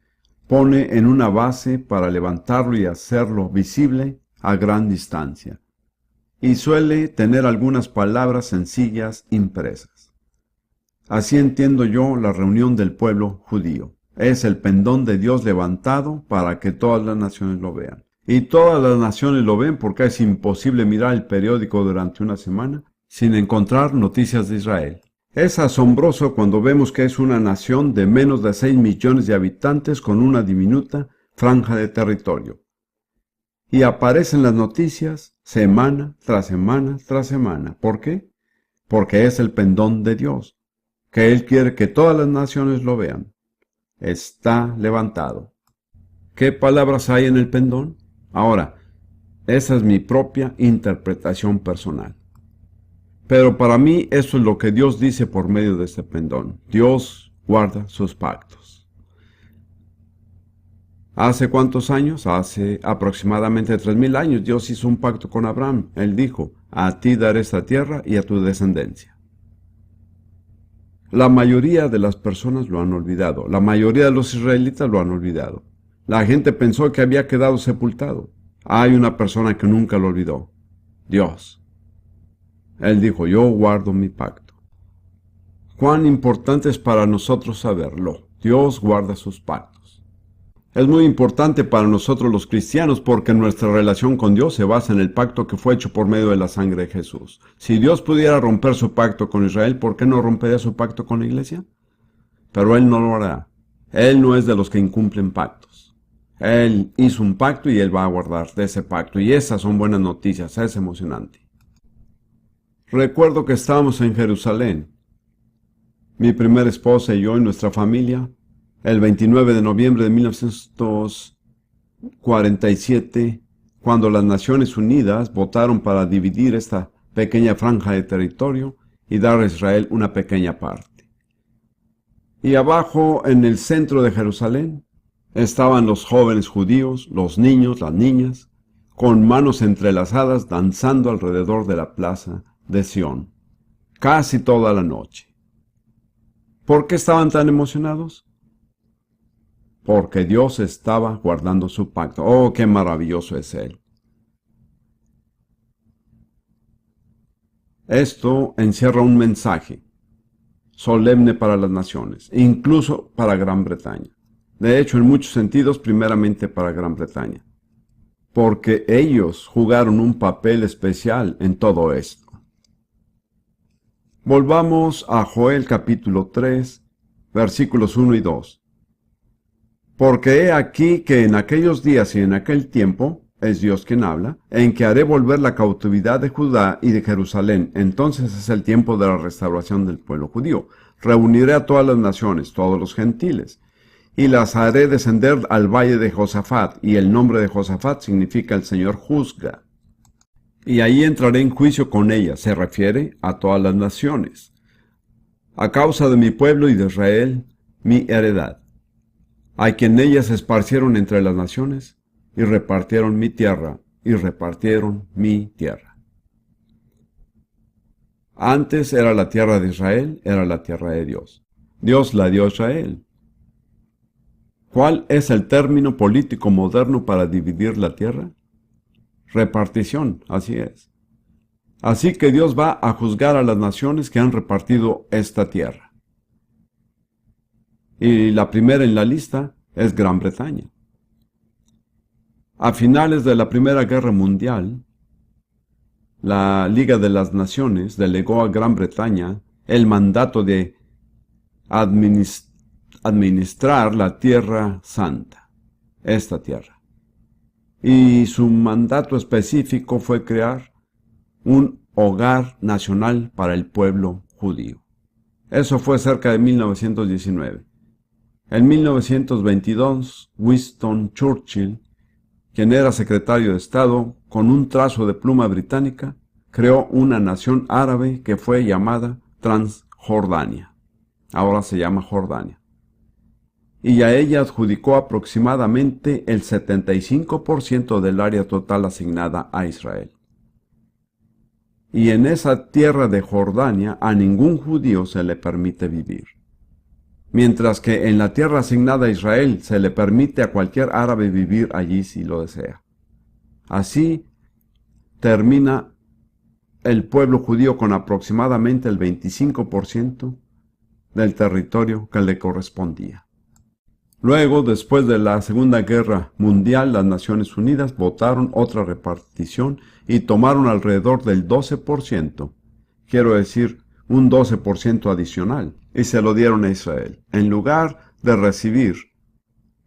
[SPEAKER 1] pone en una base para levantarlo y hacerlo visible a gran distancia. Y suele tener algunas palabras sencillas impresas. Así entiendo yo la reunión del pueblo judío. Es el pendón de Dios levantado para que todas las naciones lo vean. Y todas las naciones lo ven porque es imposible mirar el periódico durante una semana sin encontrar noticias de Israel. Es asombroso cuando vemos que es una nación de menos de 6 millones de habitantes con una diminuta franja de territorio. Y aparecen las noticias semana tras semana tras semana. ¿Por qué? Porque es el pendón de Dios, que Él quiere que todas las naciones lo vean. Está levantado. ¿Qué palabras hay en el pendón? Ahora, esa es mi propia interpretación personal. Pero para mí eso es lo que Dios dice por medio de este pendón. Dios guarda sus pactos. ¿Hace cuántos años? Hace aproximadamente 3000 años Dios hizo un pacto con Abraham. Él dijo, a ti daré esta tierra y a tu descendencia. La mayoría de las personas lo han olvidado. La mayoría de los israelitas lo han olvidado. La gente pensó que había quedado sepultado. Hay una persona que nunca lo olvidó: Dios. Él dijo: yo guardo mi pacto. Cuán importante es para nosotros saberlo. Dios guarda sus pactos. Es muy importante para nosotros los cristianos porque nuestra relación con Dios se basa en el pacto que fue hecho por medio de la sangre de Jesús. Si Dios pudiera romper su pacto con Israel, ¿por qué no rompería su pacto con la iglesia? Pero Él no lo hará. Él no es de los que incumplen pactos. Él hizo un pacto y Él va a guardar de ese pacto. Y esas son buenas noticias, es emocionante. Recuerdo que estábamos en Jerusalén, mi primera esposa y yo y nuestra familia, el 29 de noviembre de 1947, cuando las Naciones Unidas votaron para dividir esta pequeña franja de territorio y dar a Israel una pequeña parte. Y abajo, en el centro de Jerusalén, estaban los jóvenes judíos, los niños, las niñas, con manos entrelazadas danzando alrededor de la plaza de Sión, casi toda la noche. ¿Por qué estaban tan emocionados? Porque Dios estaba guardando su pacto. ¡Oh, qué maravilloso es Él! Esto encierra un mensaje solemne para las naciones, incluso para Gran Bretaña. De hecho, en muchos sentidos, primeramente para Gran Bretaña, porque ellos jugaron un papel especial en todo esto. Volvamos a Joel capítulo 3, versículos 1 y 2. Porque he aquí que en aquellos días y en aquel tiempo, es Dios quien habla, en que haré volver la cautividad de Judá y de Jerusalén. Entonces es el tiempo de la restauración del pueblo judío. Reuniré a todas las naciones, todos los gentiles, y las haré descender al valle de Josafat, y el nombre de Josafat significa el Señor juzga. Y ahí entraré en juicio con ellas, se refiere a todas las naciones, a causa de mi pueblo y de Israel, mi heredad, a quien ellas esparcieron entre las naciones, y repartieron mi tierra, y repartieron mi tierra. Antes era la tierra de Israel, era la tierra de Dios. Dios la dio a Israel. ¿Cuál es el término político moderno para dividir la tierra? Repartición, así es. Así que Dios va a juzgar a las naciones que han repartido esta tierra. Y la primera en la lista es Gran Bretaña. A finales de la Primera Guerra Mundial, la Liga de las Naciones delegó a Gran Bretaña el mandato de administrar la Tierra Santa, esta tierra. Y su mandato específico fue crear un hogar nacional para el pueblo judío. Eso fue cerca de 1919. En 1922, Winston Churchill, quien era secretario de Estado, con un trazo de pluma británica, creó una nación árabe que fue llamada Transjordania. Ahora se llama Jordania. Y a ella adjudicó aproximadamente el 75% del área total asignada a Israel. Y en esa tierra de Jordania a ningún judío se le permite vivir. Mientras que en la tierra asignada a Israel se le permite a cualquier árabe vivir allí si lo desea. Así termina el pueblo judío con aproximadamente el 25% del territorio que le correspondía. Luego, después de la Segunda Guerra Mundial, las Naciones Unidas votaron otra repartición y tomaron alrededor del 12%, quiero decir, un 12% adicional, y se lo dieron a Israel. En lugar de recibir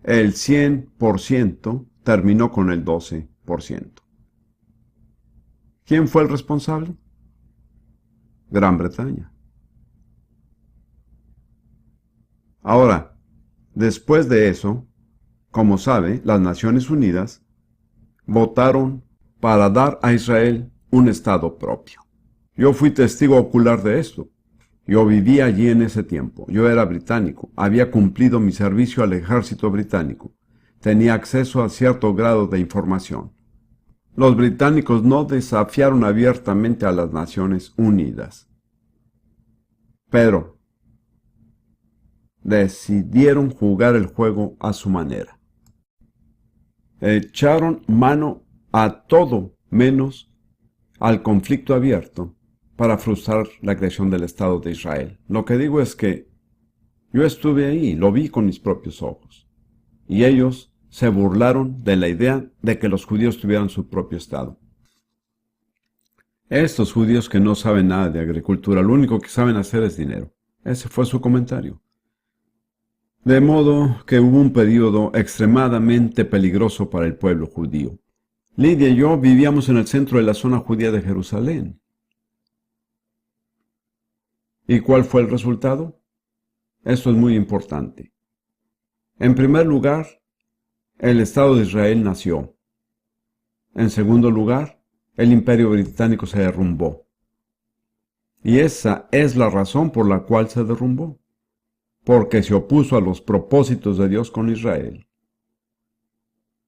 [SPEAKER 1] el 100%, terminó con el 12%. ¿Quién fue el responsable? Gran Bretaña. Ahora, después de eso, como sabe, las Naciones Unidas votaron para dar a Israel un estado propio. Yo fui testigo ocular de esto. Yo vivía allí en ese tiempo. Yo era británico. Había cumplido mi servicio al ejército británico. Tenía acceso a cierto grado de información. Los británicos no desafiaron abiertamente a las Naciones Unidas, pero decidieron jugar el juego a su manera. Echaron mano a todo menos al conflicto abierto para frustrar la creación del Estado de Israel. Lo que digo es que yo estuve ahí, lo vi con mis propios ojos, y ellos se burlaron de la idea de que los judíos tuvieran su propio Estado. Estos judíos que no saben nada de agricultura, lo único que saben hacer es dinero. Ese fue su comentario. De modo que hubo un periodo extremadamente peligroso para el pueblo judío. Lidia y yo vivíamos en el centro de la zona judía de Jerusalén. ¿Y cuál fue el resultado? Esto es muy importante. En primer lugar, el Estado de Israel nació. En segundo lugar, el Imperio Británico se derrumbó. Y esa es la razón por la cual se derrumbó. Porque se opuso a los propósitos de Dios con Israel.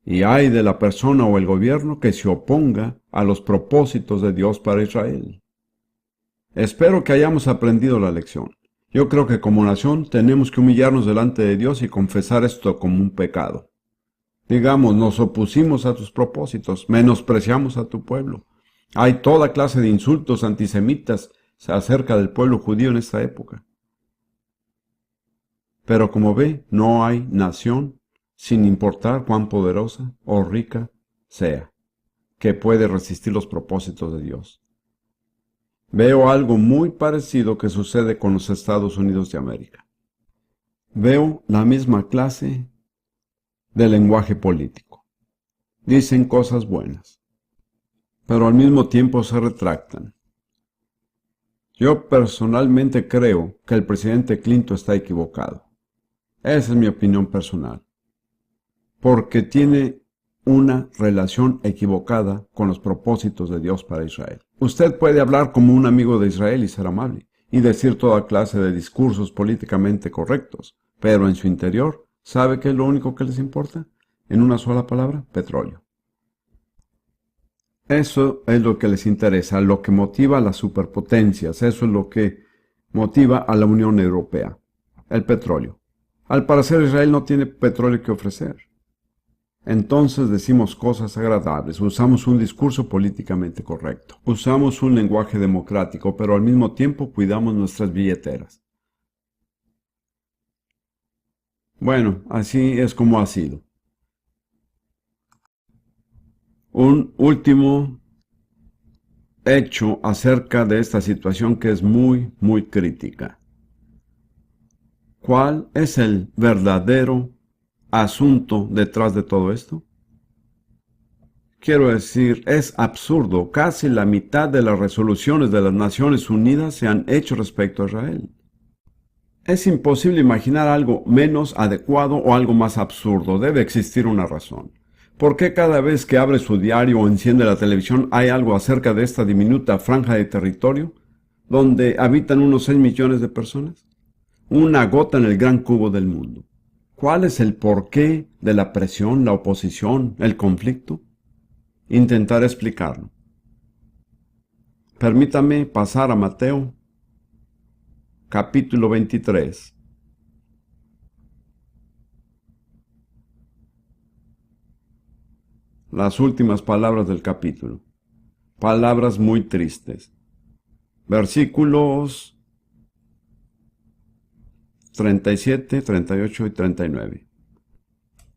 [SPEAKER 1] Y ay de la persona o el gobierno que se oponga a los propósitos de Dios para Israel. Espero que hayamos aprendido la lección. Yo creo que como nación tenemos que humillarnos delante de Dios y confesar esto como un pecado. Digamos, nos opusimos a tus propósitos, menospreciamos a tu pueblo. Hay toda clase de insultos antisemitas acerca del pueblo judío en esta época. Pero como ve, no hay nación, sin importar cuán poderosa o rica sea, que puede resistir los propósitos de Dios. Veo algo muy parecido que sucede con los Estados Unidos de América. Veo la misma clase de lenguaje político. Dicen cosas buenas, pero al mismo tiempo se retractan. Yo personalmente creo que el presidente Clinton está equivocado. Esa es mi opinión personal. Porque tiene una relación equivocada con los propósitos de Dios para Israel. Usted puede hablar como un amigo de Israel y ser amable, y decir toda clase de discursos políticamente correctos, pero en su interior, ¿sabe qué es lo único que les importa? En una sola palabra, petróleo. Eso es lo que les interesa, lo que motiva a las superpotencias, eso es lo que motiva a la Unión Europea, el petróleo. Al parecer Israel no tiene petróleo que ofrecer. Entonces decimos cosas agradables, usamos un discurso políticamente correcto, usamos un lenguaje democrático, pero al mismo tiempo cuidamos nuestras billeteras. Bueno, así es como ha sido. Un último hecho acerca de esta situación que es muy, muy crítica. ¿Cuál es el verdadero asunto detrás de todo esto? Quiero decir, es absurdo. Casi la mitad de las resoluciones de las Naciones Unidas se han hecho respecto a Israel. Es imposible imaginar algo menos adecuado o algo más absurdo. Debe existir una razón. ¿Por qué cada vez que abre su diario o enciende la televisión hay algo acerca de esta diminuta franja de territorio donde habitan unos 6 millones de personas? Una gota en el gran cubo del mundo. ¿Cuál es el porqué de la presión, la oposición, el conflicto? Intentar explicarlo. Permítame pasar a Mateo, capítulo 23. Las últimas palabras del capítulo. Palabras muy tristes. Versículos 37, 38 y 39.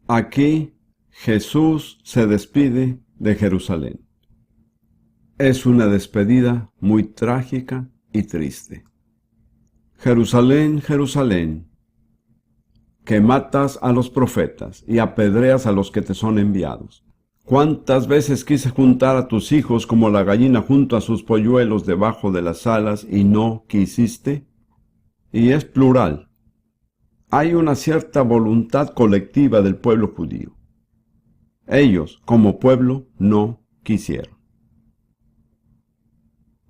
[SPEAKER 1] Aquí Jesús se despide de Jerusalén. Es una despedida muy trágica y triste. Jerusalén, Jerusalén, que matas a los profetas y apedreas a los que te son enviados. ¿Cuántas veces quise juntar a tus hijos como la gallina junto a sus polluelos debajo de las alas y no quisiste? Y es plural. Hay una cierta voluntad colectiva del pueblo judío. Ellos, como pueblo, no quisieron.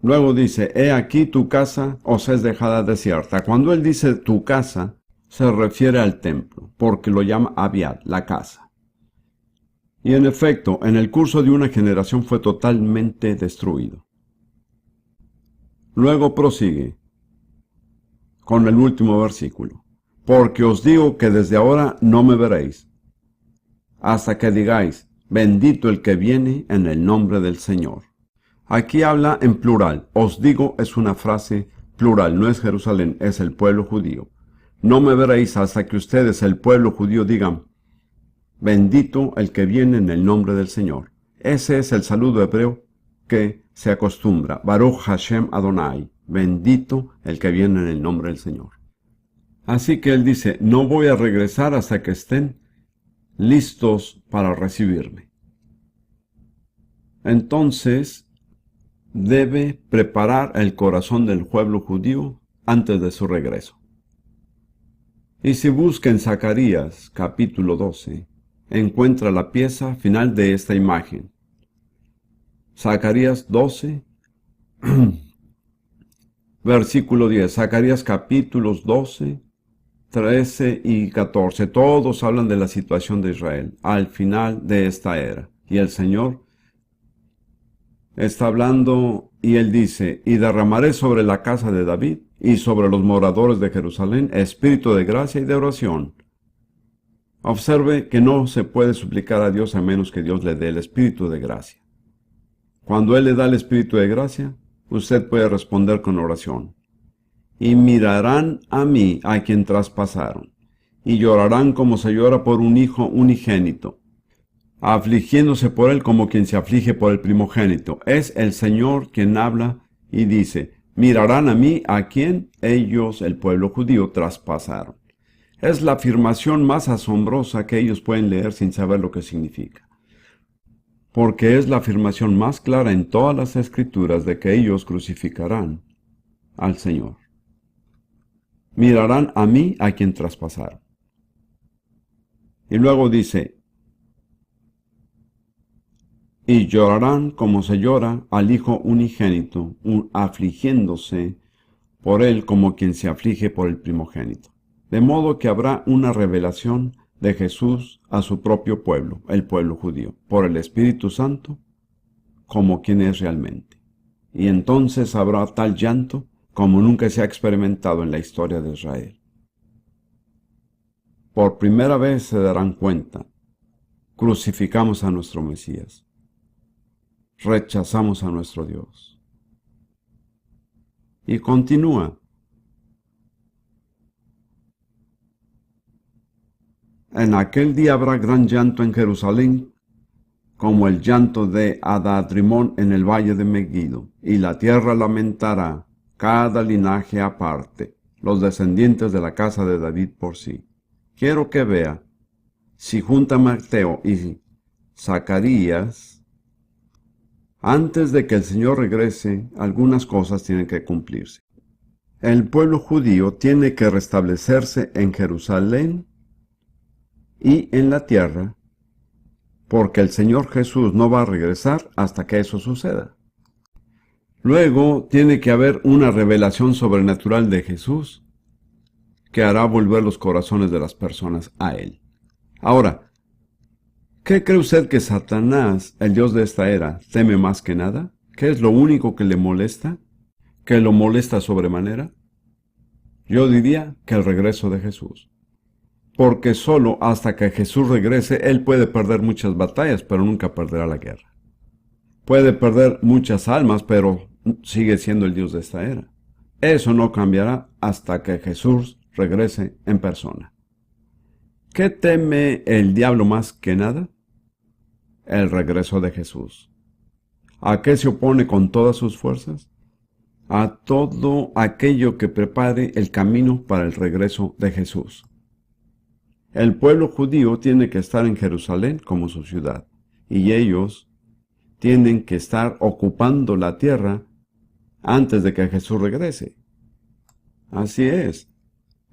[SPEAKER 1] Luego dice, he aquí tu casa os es dejada desierta. Cuando él dice tu casa, se refiere al templo, porque lo llama Abiad, la casa. Y en efecto, en el curso de una generación fue totalmente destruido. Luego prosigue con el último versículo. Porque os digo que desde ahora no me veréis, hasta que digáis, Bendito el que viene en el nombre del Señor. Aquí habla en plural. Os digo es una frase plural, no es Jerusalén, es el pueblo judío. No me veréis hasta que ustedes, el pueblo judío, digan, bendito el que viene en el nombre del Señor. Ese es el saludo hebreo que se acostumbra. Baruch Hashem Adonai. Bendito el que viene en el nombre del Señor. Así que él dice, no voy a regresar hasta que estén listos para recibirme. Entonces, debe preparar el corazón del pueblo judío antes de su regreso. Y si busca en Zacarías, capítulo 12, encuentra la pieza final de esta imagen. Zacarías 12, versículo 10. Zacarías capítulos 12, 13 y 14. Todos hablan de la situación de Israel al final de esta era. Y el Señor está hablando y él dice, y derramaré sobre la casa de David y sobre los moradores de Jerusalén espíritu de gracia y de oración. Observe que no se puede suplicar a Dios a menos que Dios le dé el espíritu de gracia. Cuando Él le da el espíritu de gracia, usted puede responder con oración. Y mirarán a mí a quien traspasaron, y llorarán como se llora por un hijo unigénito, afligiéndose por él como quien se aflige por el primogénito. Es el Señor quien habla y dice, mirarán a mí a quien ellos, el pueblo judío, traspasaron. Es la afirmación más asombrosa que ellos pueden leer sin saber lo que significa, porque es la afirmación más clara en todas las escrituras de que ellos crucificarán al Señor. Mirarán a mí a quien traspasaron. Y luego dice, y llorarán como se llora al hijo unigénito, afligiéndose por él como quien se aflige por el primogénito. De modo que habrá una revelación de Jesús a su propio pueblo, el pueblo judío, por el Espíritu Santo, como quien es realmente. Y entonces habrá tal llanto como nunca se ha experimentado en la historia de Israel. Por primera vez se darán cuenta, crucificamos a nuestro Mesías, rechazamos a nuestro Dios. Y continúa. En aquel día habrá gran llanto en Jerusalén, como el llanto de Adadrimón en el valle de Megiddo, y la tierra lamentará, cada linaje aparte, los descendientes de la casa de David por sí. Quiero que vea, si junta Mateo y Zacarías, antes de que el Señor regrese, algunas cosas tienen que cumplirse. El pueblo judío tiene que restablecerse en Jerusalén y en la tierra, porque el Señor Jesús no va a regresar hasta que eso suceda. Luego tiene que haber una revelación sobrenatural de Jesús que hará volver los corazones de las personas a Él. Ahora, ¿qué cree usted que Satanás, el Dios de esta era, teme más que nada? ¿Qué es lo único que le molesta? ¿Que lo molesta sobremanera? Yo diría que el regreso de Jesús. Porque solo hasta que Jesús regrese, Él puede perder muchas batallas, pero nunca perderá la guerra. Puede perder muchas almas, pero sigue siendo el Dios de esta era. Eso no cambiará hasta que Jesús regrese en persona. ¿Qué teme el diablo más que nada? El regreso de Jesús. ¿A qué se opone con todas sus fuerzas? A todo aquello que prepare el camino para el regreso de Jesús. El pueblo judío tiene que estar en Jerusalén como su ciudad, y ellos tienen que estar ocupando la tierra antes de que Jesús regrese. Así es.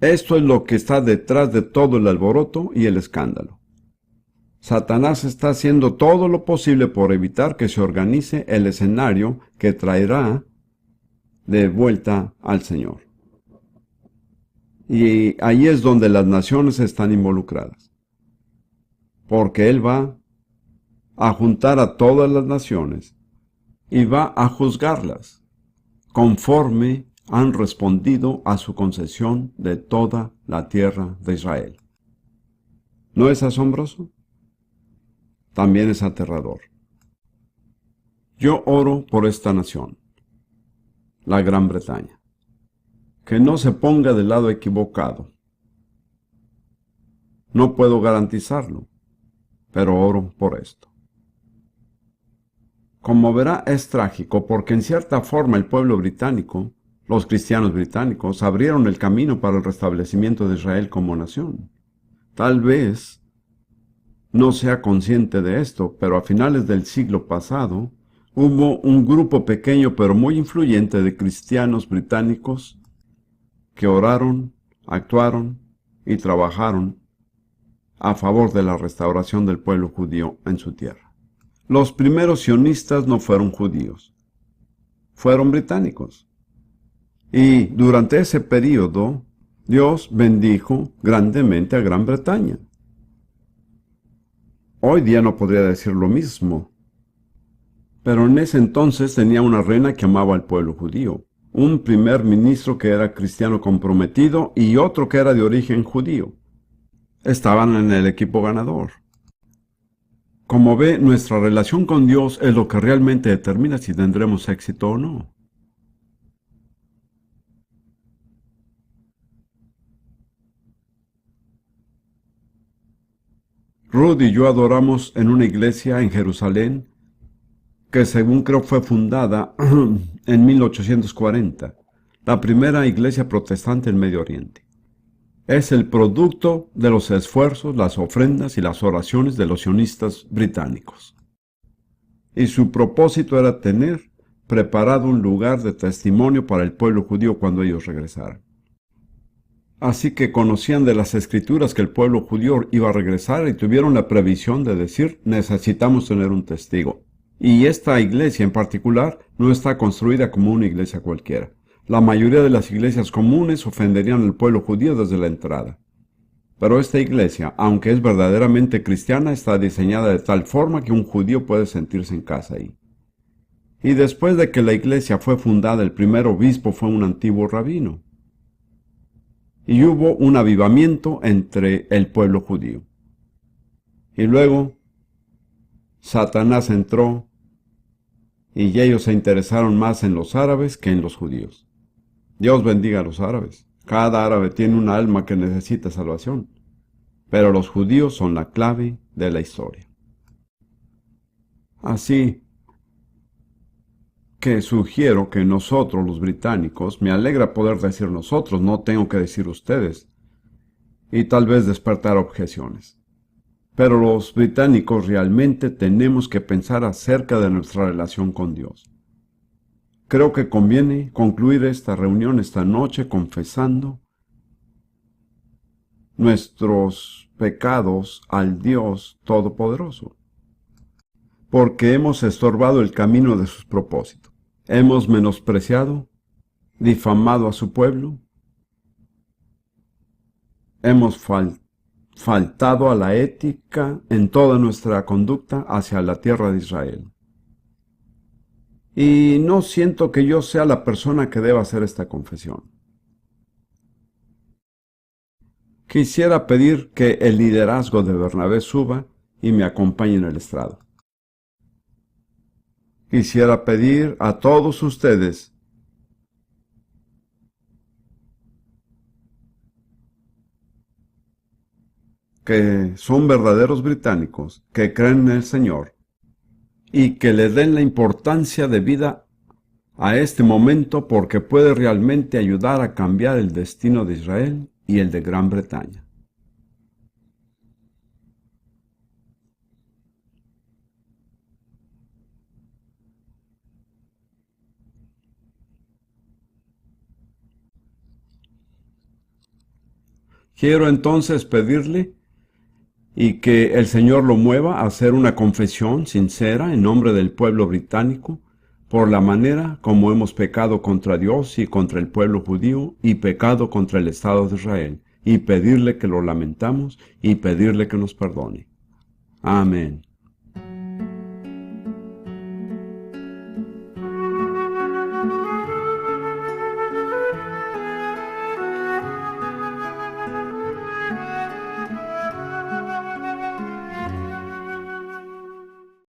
[SPEAKER 1] Esto es lo que está detrás de todo el alboroto y el escándalo. Satanás está haciendo todo lo posible por evitar que se organice el escenario que traerá de vuelta al Señor. Y ahí es donde las naciones están involucradas. Porque Él va a juntar a todas las naciones y va a juzgarlas conforme han respondido a su concesión de toda la tierra de Israel. ¿No es asombroso? también es aterrador. Yo oro por esta nación, la Gran Bretaña, que no se ponga del lado equivocado. No puedo garantizarlo, pero oro por esto. Como verá, es trágico porque en cierta forma el pueblo británico, los cristianos británicos, abrieron el camino para el restablecimiento de Israel como nación. Tal vez no sea consciente de esto, pero a finales del siglo pasado hubo un grupo pequeño pero muy influyente de cristianos británicos que oraron, actuaron y trabajaron a favor de la restauración del pueblo judío en su tierra. Los primeros sionistas no fueron judíos, fueron británicos. Y durante ese periodo, Dios bendijo grandemente a Gran Bretaña. Hoy día no podría decir lo mismo, pero en ese entonces tenía una reina que amaba al pueblo judío, un primer ministro que era cristiano comprometido y otro que era de origen judío. Estaban en el equipo ganador. Como ve, nuestra relación con Dios es lo que realmente determina si tendremos éxito o no. Ruth y yo adoramos en una iglesia en Jerusalén que según creo fue fundada en 1840, la primera iglesia protestante en Medio Oriente. Es el producto de los esfuerzos, las ofrendas y las oraciones de los sionistas británicos. Y su propósito era tener preparado un lugar de testimonio para el pueblo judío cuando ellos regresaran. Así que conocían de las escrituras que el pueblo judío iba a regresar y tuvieron la previsión de decir, necesitamos tener un testigo. Y esta iglesia en particular no está construida como una iglesia cualquiera. La mayoría de las iglesias comunes ofenderían al pueblo judío desde la entrada. Pero esta iglesia, aunque es verdaderamente cristiana, está diseñada de tal forma que un judío puede sentirse en casa ahí. Y después de que la iglesia fue fundada, el primer obispo fue un antiguo rabino. Y hubo un avivamiento entre el pueblo judío. Y luego Satanás entró y ellos se interesaron más en los árabes que en los judíos. Dios bendiga a los árabes. Cada árabe tiene un alma que necesita salvación. Pero los judíos son la clave de la historia. Así que sugiero que nosotros, los británicos, me alegra poder decir nosotros, no tengo que decir ustedes, y tal vez despertar objeciones. Pero los británicos realmente tenemos que pensar acerca de nuestra relación con Dios. Creo que conviene concluir esta reunión esta noche confesando nuestros pecados al Dios Todopoderoso, porque hemos estorbado el camino de sus propósitos. Hemos menospreciado, difamado a su pueblo, hemos faltado a la ética en toda nuestra conducta hacia la tierra de Israel. Y no siento que yo sea la persona que deba hacer esta confesión. Quisiera pedir que el liderazgo de Bernabé suba y me acompañe en el estrado. Quisiera pedir a todos ustedes que son verdaderos británicos, que creen en el Señor y que le den la importancia de vida a este momento porque puede realmente ayudar a cambiar el destino de Israel y el de Gran Bretaña. Quiero entonces pedirle y que el Señor lo mueva a hacer una confesión sincera en nombre del pueblo británico por la manera como hemos pecado contra Dios y contra el pueblo judío y pecado contra el Estado de Israel, y pedirle que lo lamentamos y pedirle que nos perdone. Amén.